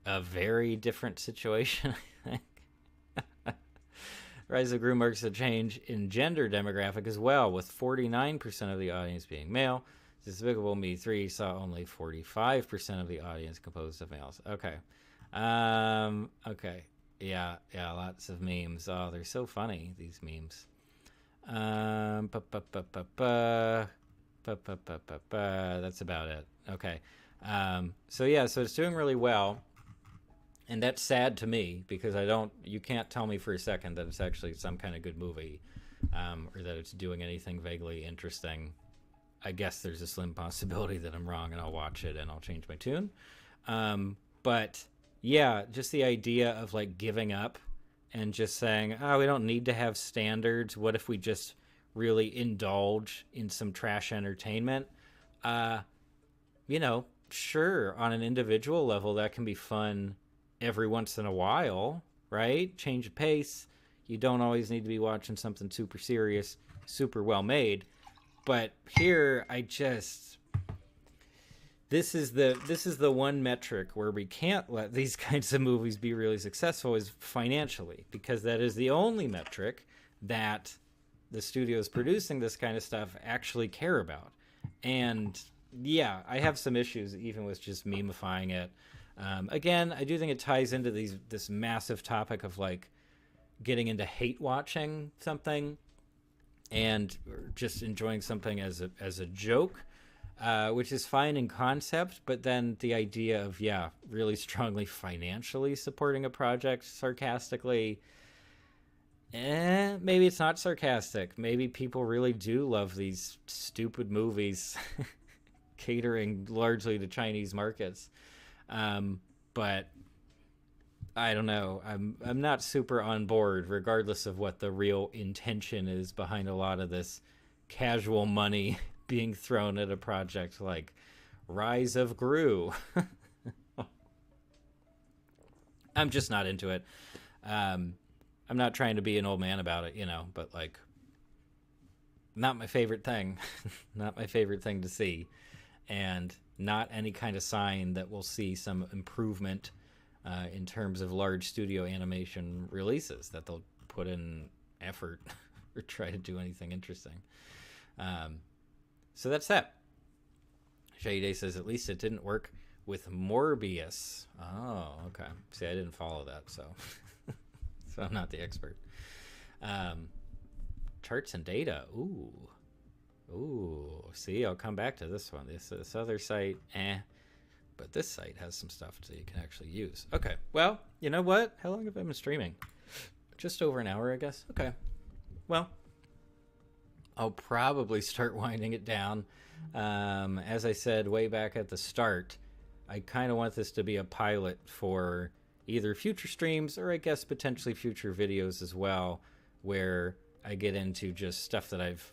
Speaker 1: a very different situation, I think. Rise of Gru marks a change in gender demographic as well, with 49% of the audience being male. Despicable Me 3 saw only 45% of the audience composed of males. Okay. Okay. Yeah, lots of memes. Oh, they're so funny, these memes. That's about it. Okay. So it's doing really well. And that's sad to me because you can't tell me for a second that it's actually some kind of good movie, or that it's doing anything vaguely interesting. I guess there's a slim possibility that I'm wrong and I'll watch it and I'll change my tune. But yeah, just the idea of like giving up and just saying, oh, we don't need to have standards. What if we just really indulge in some trash entertainment? Sure, on an individual level, that can be fun every once in a while, right? Change of pace. You don't always need to be watching something super serious, super well made. But here, this is the one metric where we can't let these kinds of movies be really successful is financially, because that is the only metric that the studios producing this kind of stuff actually care about. And yeah, I have some issues even with just memifying it. Again, I do think it ties into this massive topic of like getting into hate watching something and just enjoying something as a joke, which is fine in concept, but then the idea of really strongly financially supporting a project sarcastically, maybe it's not sarcastic. Maybe people really do love these stupid movies catering largely to Chinese markets. But I don't know. I'm not super on board, regardless of what the real intention is behind a lot of this casual money being thrown at a project like Rise of Gru. I'm just not into it. I'm not trying to be an old man about it, but like, not my favorite thing. Not my favorite thing to see. And not any kind of sign that we'll see some improvement in terms of large studio animation releases, that they'll put in effort or try to do anything interesting. So that's that. Shady Day says, at least it didn't work with Morbius. Oh, okay. See, I didn't follow that, so so I'm not the expert. Charts and data. Ooh. See, I'll come back to this one. This other site, but this site has some stuff that you can actually use. Okay. Well, you know what? How long have I been streaming? Just over an hour, I guess. Okay. Well, I'll probably start winding it down. As I said way back at the start, I kind of want this to be a pilot for either future streams or I guess potentially future videos as well, where I get into just stuff that I've,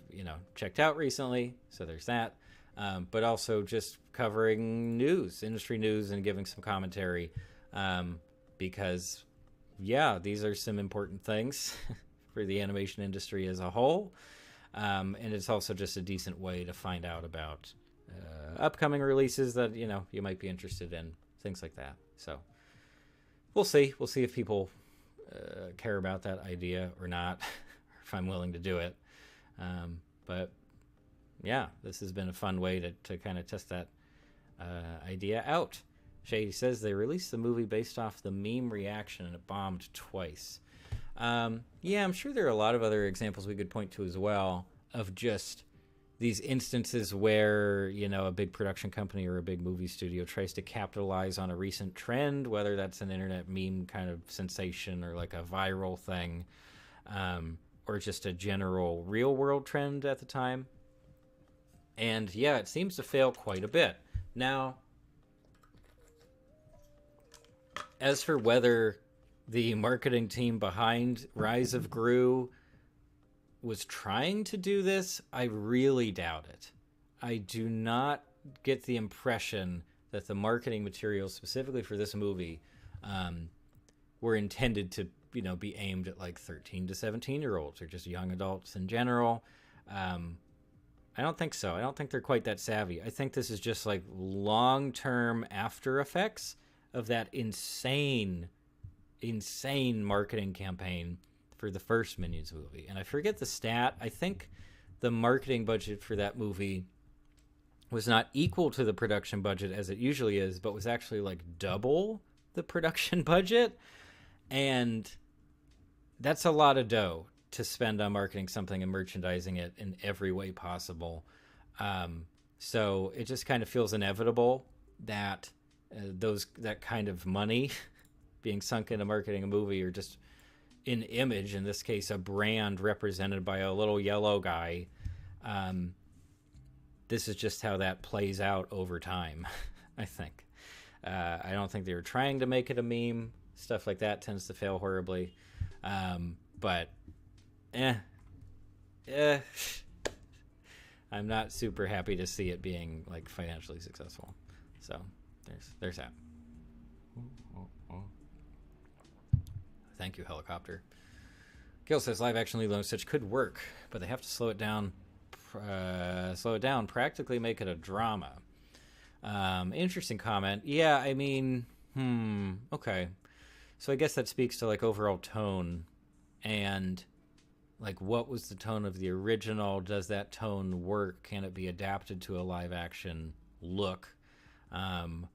Speaker 1: checked out recently. So there's that. But also just covering news, industry news, and giving some commentary. Because, yeah, these are some important things for the animation industry as a whole. And it's also just a decent way to find out about upcoming releases that, you might be interested in, things like that. So we'll see. We'll see if people care about that idea or not, if I'm willing to do it. But yeah, this has been a fun way to kind of test that idea out. Shady says they released the movie based off the meme reaction and it bombed twice. Yeah, I'm sure there are a lot of other examples we could point to as well of just these instances where, a big production company or a big movie studio tries to capitalize on a recent trend, whether that's an internet meme kind of sensation or like a viral thing, or just a general real world trend at the time. And yeah, it seems to fail quite a bit. Now, as for whether the marketing team behind Rise of Gru was trying to do this, I really doubt it. I do not get the impression that the marketing materials specifically for this movie were intended to, be aimed at like 13 to 17-year-olds or just young adults in general. I don't think so. I don't think they're quite that savvy. I think this is just like long-term after effects of that insane marketing campaign for the first Minions movie. And I forget the stat. I think the marketing budget for that movie was not equal to the production budget as it usually is, but was actually like double the production budget. And that's a lot of dough to spend on marketing something and merchandising it in every way possible. So it just kind of feels inevitable that that kind of money being sunk into marketing a movie, or just an image, in this case a brand represented by a little yellow guy, this is just how that plays out over time. I think I don't think they were trying to make it a meme. Stuff like that tends to fail horribly, but I'm not super happy to see it being like financially successful. So there's that. Thank you, Helicopter. Gil says live action Lilo and Stitch could work, but they have to slow it down, practically make it a drama. Interesting comment. Yeah, I mean, okay. So I guess that speaks to like overall tone, and like what was the tone of the original? Does that tone work? Can it be adapted to a live action look? I don't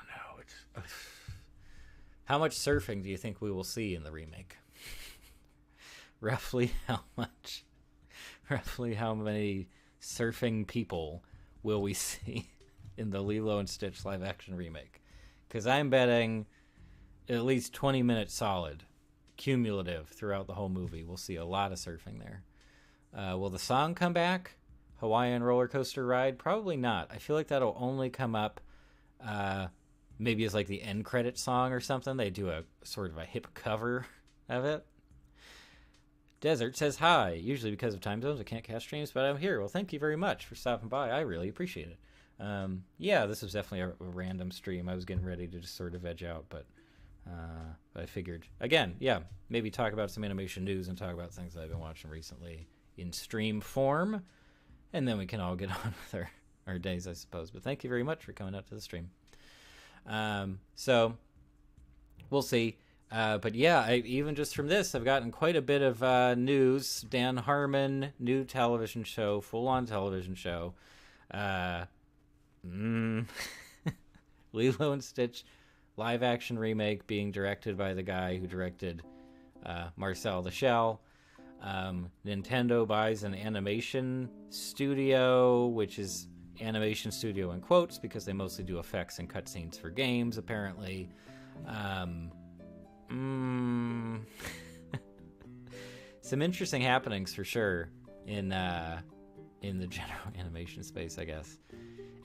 Speaker 1: know. How much surfing do you think we will see in the remake? Roughly how much? Roughly how many surfing people will we see in the Lilo and Stitch live action remake? Because I'm betting at least 20 minutes solid, cumulative throughout the whole movie. We'll see a lot of surfing there. Will the song come back? Hawaiian roller coaster ride? Probably not. I feel like that'll only come up maybe as like the end credit song or something. They do a sort of a hip cover of it. Desert says hi. Usually because of time zones I can't catch streams, but I'm here. Well, thank you very much for stopping by. I really appreciate it. Yeah, this was definitely a random stream. I was getting ready to just sort of veg out, but I figured, again, yeah, maybe talk about some animation news and talk about things that I've been watching recently in stream form, and then we can all get on with our days, I suppose. But thank you very much for coming out to the stream. So we'll see. But yeah, even just from this, I've gotten quite a bit of news. Dan Harmon, new television show, full-on television show. Lilo and Stitch live-action remake being directed by the guy who directed Marcel the Shell. Nintendo buys an animation studio, which is animation studio in quotes because they mostly do effects and cutscenes for games, apparently. Some interesting happenings for sure in the general animation space, I guess.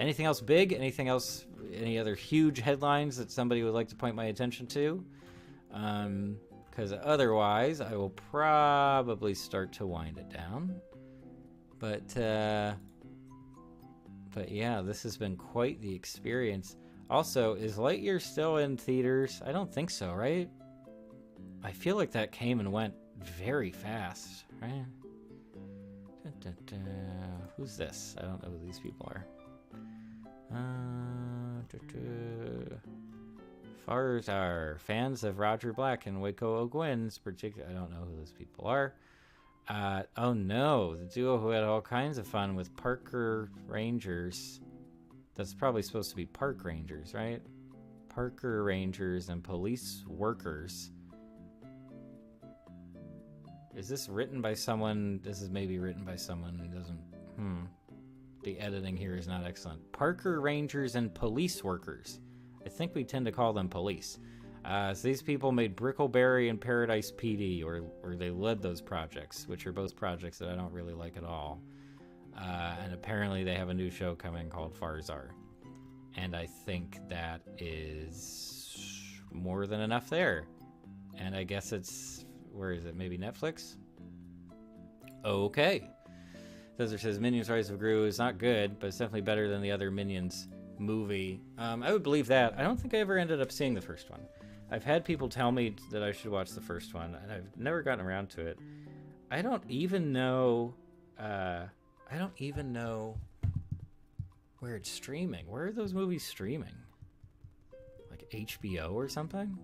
Speaker 1: Anything else big? Anything else? Any other huge headlines that somebody would like to point my attention to? Because otherwise, I will probably start to wind it down. But yeah, this has been quite the experience. Also, is Lightyear still in theaters? I don't think so, right? I feel like that came and went very fast, right? Who's this? I don't know who these people are. Farzar, fans of Roger Black and Waco O'Gwen's particular. I don't know who those people are. Oh no, the duo who had all kinds of fun with Parker Rangers. That's probably supposed to be Park Rangers, right? Parker Rangers and Police Workers. Is this written by someone? This is maybe written by someone who doesn't... The editing here is not excellent. Parker Rangers and Police Workers. I think we tend to call them police. So these people made Brickleberry and Paradise PD, or they led those projects, which are both projects that I don't really like at all. And apparently they have a new show coming called Farzar. And I think that is more than enough there. And I guess it's... Where is it? Maybe Netflix? Okay. Desert says Minions Rise of Gru is not good, but it's definitely better than the other Minions movie. I would believe that. I don't think I ever ended up seeing the first one. I've had people tell me that I should watch the first one, and I've never gotten around to it. I don't even know where it's streaming. Where are those movies streaming? Like HBO or something?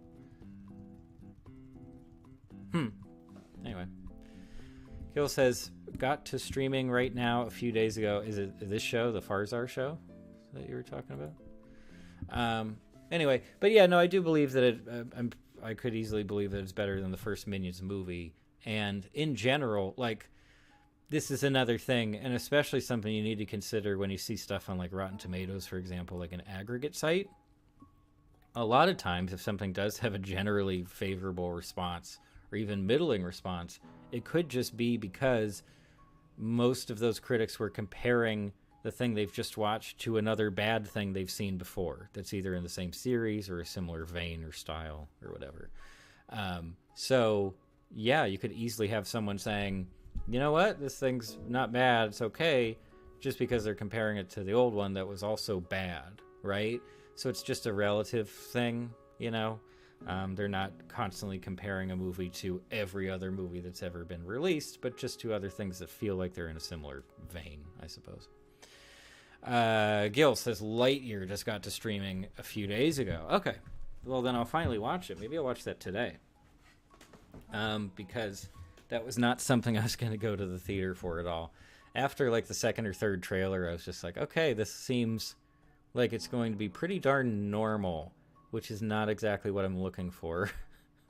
Speaker 1: Anyway. Gil says, got to streaming right now a few days ago. Is it this show, the Farzar show that you were talking about? Anyway, but yeah, no, I do believe that I could easily believe that it's better than the first Minions movie. And in general, like, this is another thing, and especially something you need to consider when you see stuff on, like, Rotten Tomatoes, for example, like an aggregate site. A lot of times, if something does have a generally favorable response, or even middling response, it could just be because most of those critics were comparing the thing they've just watched to another bad thing they've seen before that's either in the same series or a similar vein or style or whatever. So, yeah, you could easily have someone saying, you know what, this thing's not bad, it's okay, just because they're comparing it to the old one that was also bad, right? So it's just a relative thing, you know? They're not constantly comparing a movie to every other movie that's ever been released, but just to other things that feel like they're in a similar vein, I suppose. Gil says Lightyear just got to streaming a few days ago. Okay, well then I'll finally watch it. Maybe I'll watch that today. Because that was not something I was going to go to the theater for at all. After like the second or third trailer, I was just like, okay, this seems like it's going to be pretty darn normal, which is not exactly what I'm looking for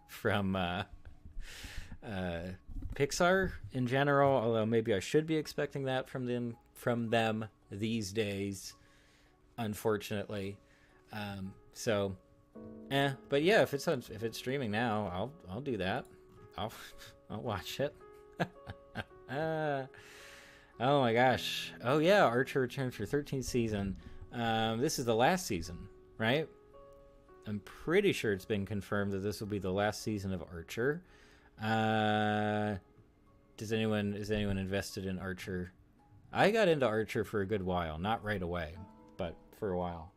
Speaker 1: from Pixar in general, although maybe I should be expecting that from them these days, unfortunately. But yeah, if it's streaming now, I'll do that. I'll watch it. Oh my gosh. Oh yeah, Archer returns for 13th season. This is the last season, right? I'm pretty sure it's been confirmed that this will be the last season of Archer. Is anyone invested in Archer? I got into Archer for a good while, not right away, but for a while.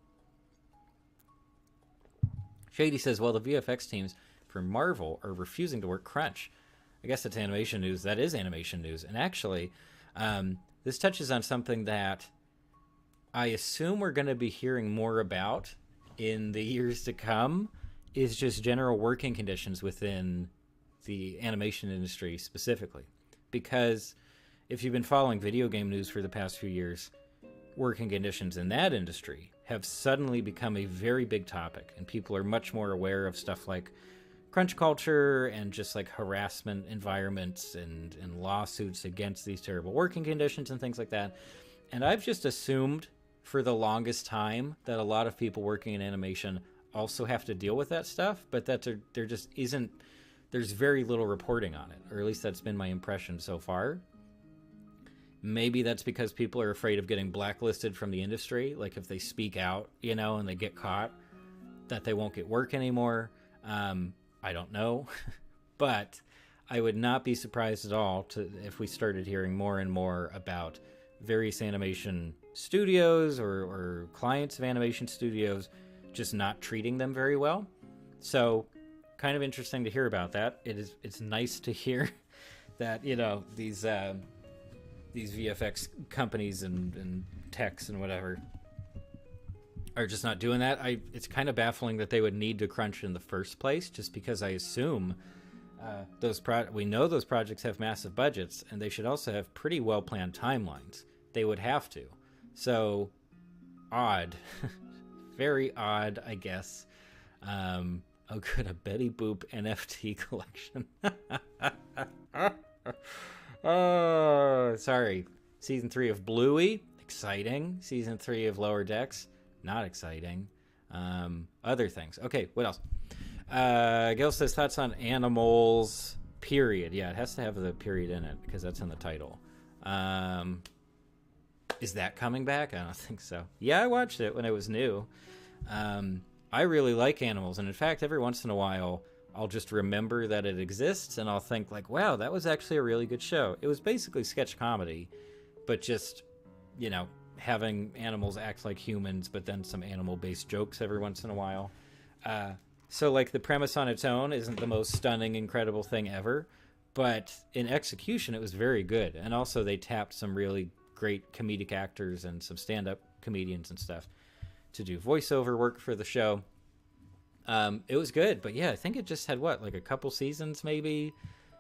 Speaker 1: Shady says, well, the VFX teams for Marvel are refusing to work crunch. I guess it's animation news. That is animation news. And actually, this touches on something that I assume we're going to be hearing more about in the years to come, is just general working conditions within the animation industry specifically. Because if you've been following video game news for the past few years, working conditions in that industry have suddenly become a very big topic, and people are much more aware of stuff like crunch culture and just like harassment environments and lawsuits against these terrible working conditions and things like that. And I've just assumed for the longest time that a lot of people working in animation also have to deal with that stuff, but that there just isn't, there's very little reporting on it, or at least that's been my impression so far. Maybe that's because people are afraid of getting blacklisted from the industry, like if they speak out, you know, and they get caught, that they won't get work anymore. I don't know, but I would not be surprised at all if we started hearing more and more about various animation studios or clients of animation studios just not treating them very well. So kind of interesting to hear about that. It's nice to hear that, you know, these VFX companies and techs and whatever are just not doing that. It's kind of baffling that they would need to crunch in the first place, just because I assume we know those projects have massive budgets, and they should also have pretty well planned timelines. They would have to. So odd, very odd, I guess. Oh, good, a Betty Boop NFT collection. Oh, sorry. Season 3 of Bluey, exciting. Season 3 of Lower Decks, not exciting. Other things. Okay, what else? Gil says thoughts on animals, period. Yeah, it has to have the period in it because that's in the title. Is that coming back? I don't think so. Yeah, I watched it when it was new. I really like animals, and in fact, every once in a while, I'll just remember that it exists, and I'll think like, wow, that was actually a really good show. It was basically sketch comedy, but just, you know, having animals act like humans, but then some animal-based jokes every once in a while. So, like, the premise on its own isn't the most stunning, incredible thing ever, but in execution, it was very good. And also, they tapped some really great comedic actors and some stand-up comedians and stuff to do voiceover work for the show. It was good, but yeah, I think it just had like a couple seasons maybe,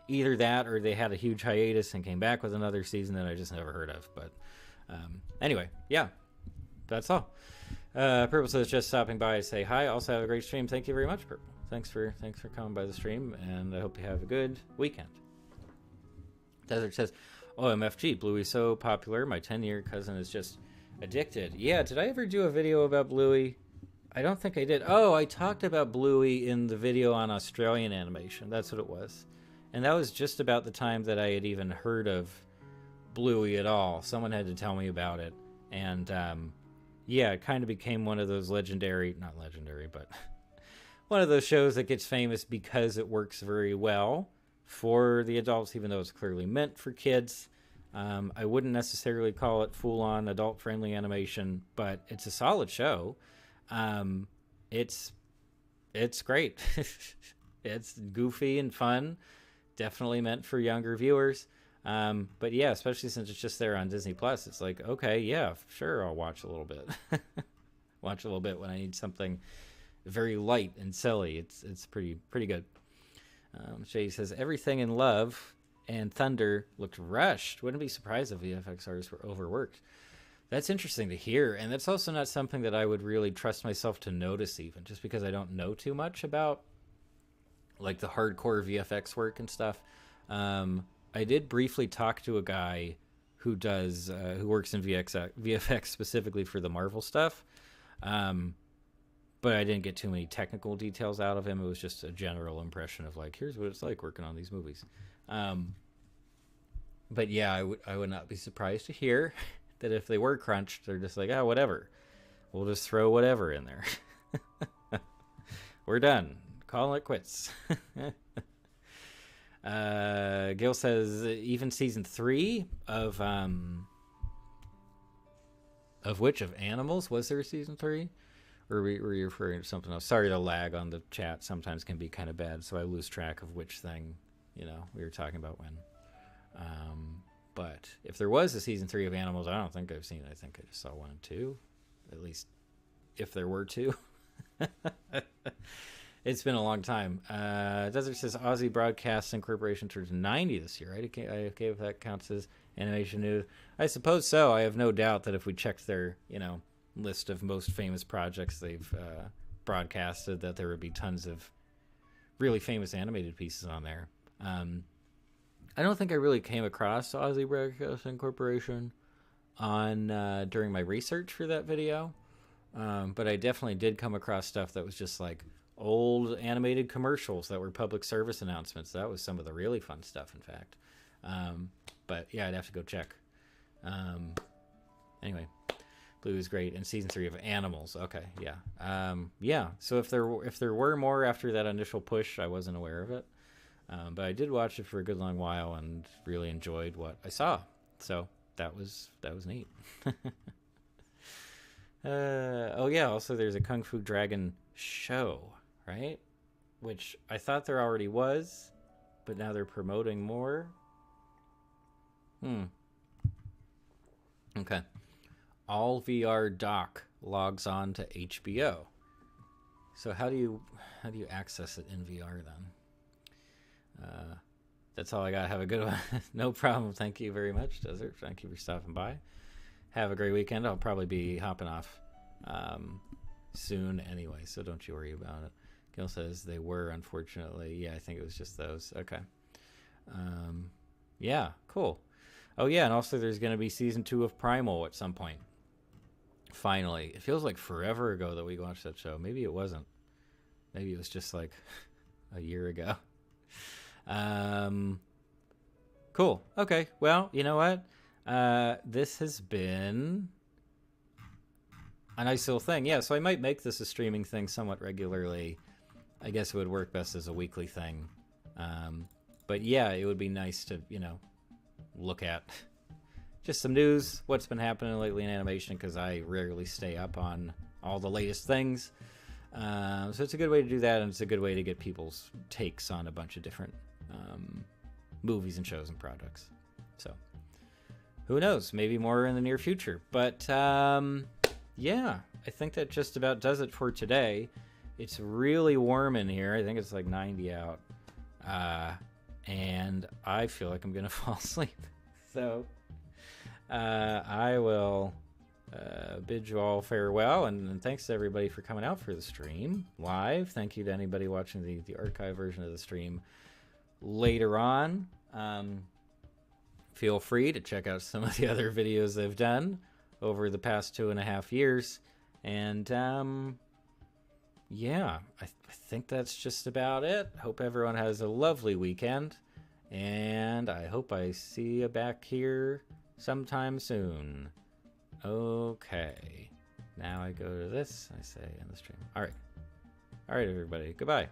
Speaker 1: either that or they had a huge hiatus and came back with another season that I just never heard of. But anyway, yeah, that's all. Purple says just stopping by to say hi. Also have a great stream. Thank you very much, Purple. Thanks for coming by the stream, and I hope you have a good weekend. Desert says, oh, MFG, Bluey's so popular. My 10-year cousin is just addicted. Yeah, did I ever do a video about Bluey? I don't think I did. Oh, I talked about Bluey in the video on Australian animation. That's what it was. And that was just about the time that I had even heard of Bluey at all. Someone had to tell me about it. And, yeah, it kind of became one of those not legendary, but one of those shows that gets famous because it works very well for the adults, even though it's clearly meant for kids. I wouldn't necessarily call it full-on adult-friendly animation, but it's a solid show. It's great. It's goofy and fun, definitely meant for younger viewers. But yeah, especially since it's just there on Disney Plus, it's like, okay, yeah, sure, I'll watch a little bit. Watch a little bit when I need something very light and silly. It's pretty good. Shay says everything in Love and Thunder looked rushed. Wouldn't be surprised if VFX artists were overworked. That's interesting to hear, and that's also not something that I would really trust myself to notice, even just because I don't know too much about like the hardcore VFX work and stuff. I did briefly talk to a guy who works in VFX specifically for the Marvel stuff, but I didn't get too many technical details out of him. It was just a general impression of like, here's what it's like working on these movies. But yeah, I would not be surprised to hear that if they were crunched, they're just like, oh, whatever. We'll just throw whatever in there. We're done. Calling it quits. Gil says even season 3 of which? Of Animals? Was there a season 3? Or were you referring to something else? Sorry, the lag on the chat sometimes can be kind of bad, so I lose track of which thing you know, we were talking about when. But if there was a season 3 of Animals, I don't think I've seen it. I think I just saw 1 and 2, at least if there were 2. It's been a long time. Desert says Aussie Broadcasting Corporation turns 90 this year, right? Okay, if that counts as animation news. I suppose so. I have no doubt that if we checked their, you know, list of most famous projects they've broadcasted, that there would be tons of really famous animated pieces on there. I don't think I really came across Aussie Broadcasting Corporation on during my research for that video, but I definitely did come across stuff that was just like old animated commercials that were public service announcements. That was some of the really fun stuff, in fact. But yeah, I'd have to go check. Anyway, Blue is great, and season 3 of Animals. Okay, yeah, yeah. So if there were more after that initial push, I wasn't aware of it. But I did watch it for a good long while and really enjoyed what I saw. So that was neat. Oh yeah, also there's a Kung Fu Dragon show, right? Which I thought there already was, but now they're promoting more. Okay. All VR Doc logs on to HBO. So how do you access it in VR then? That's all I got. Have a good one. No problem. Thank you very much, Desert. Thank you for stopping by. Have a great weekend. I'll probably be hopping off soon anyway, so don't you worry about it. Gil says they were, unfortunately. Yeah, I think it was just those. Okay. Yeah, cool. Oh, yeah, and also there's going to be season 2 of Primal at some point. Finally. It feels like forever ago that we watched that show. Maybe it wasn't. Maybe it was just like a year ago. Cool. Okay. Well, you know what? This has been a nice little thing. Yeah, so I might make this a streaming thing somewhat regularly. I guess it would work best as a weekly thing. But yeah, it would be nice to, you know, look at just some news, what's been happening lately in animation, because I rarely stay up on all the latest things. So it's a good way to do that, and it's a good way to get people's takes on a bunch of different movies and shows and products. So who knows? Maybe more in the near future. But yeah, I think that just about does it for today. It's really warm in here. I think it's like 90 out. And I feel like I'm going to fall asleep. So I will bid you all farewell. And thanks to everybody for coming out for the stream live. Thank you to anybody watching the archive version of the stream later on. Feel free to check out some of the other videos I've done over the past 2.5 years. And yeah, I think that's just about it. Hope everyone has a lovely weekend. And I hope I see you back here sometime soon. Okay. Now I go to this. I say end the stream. All right. All right, everybody. Goodbye.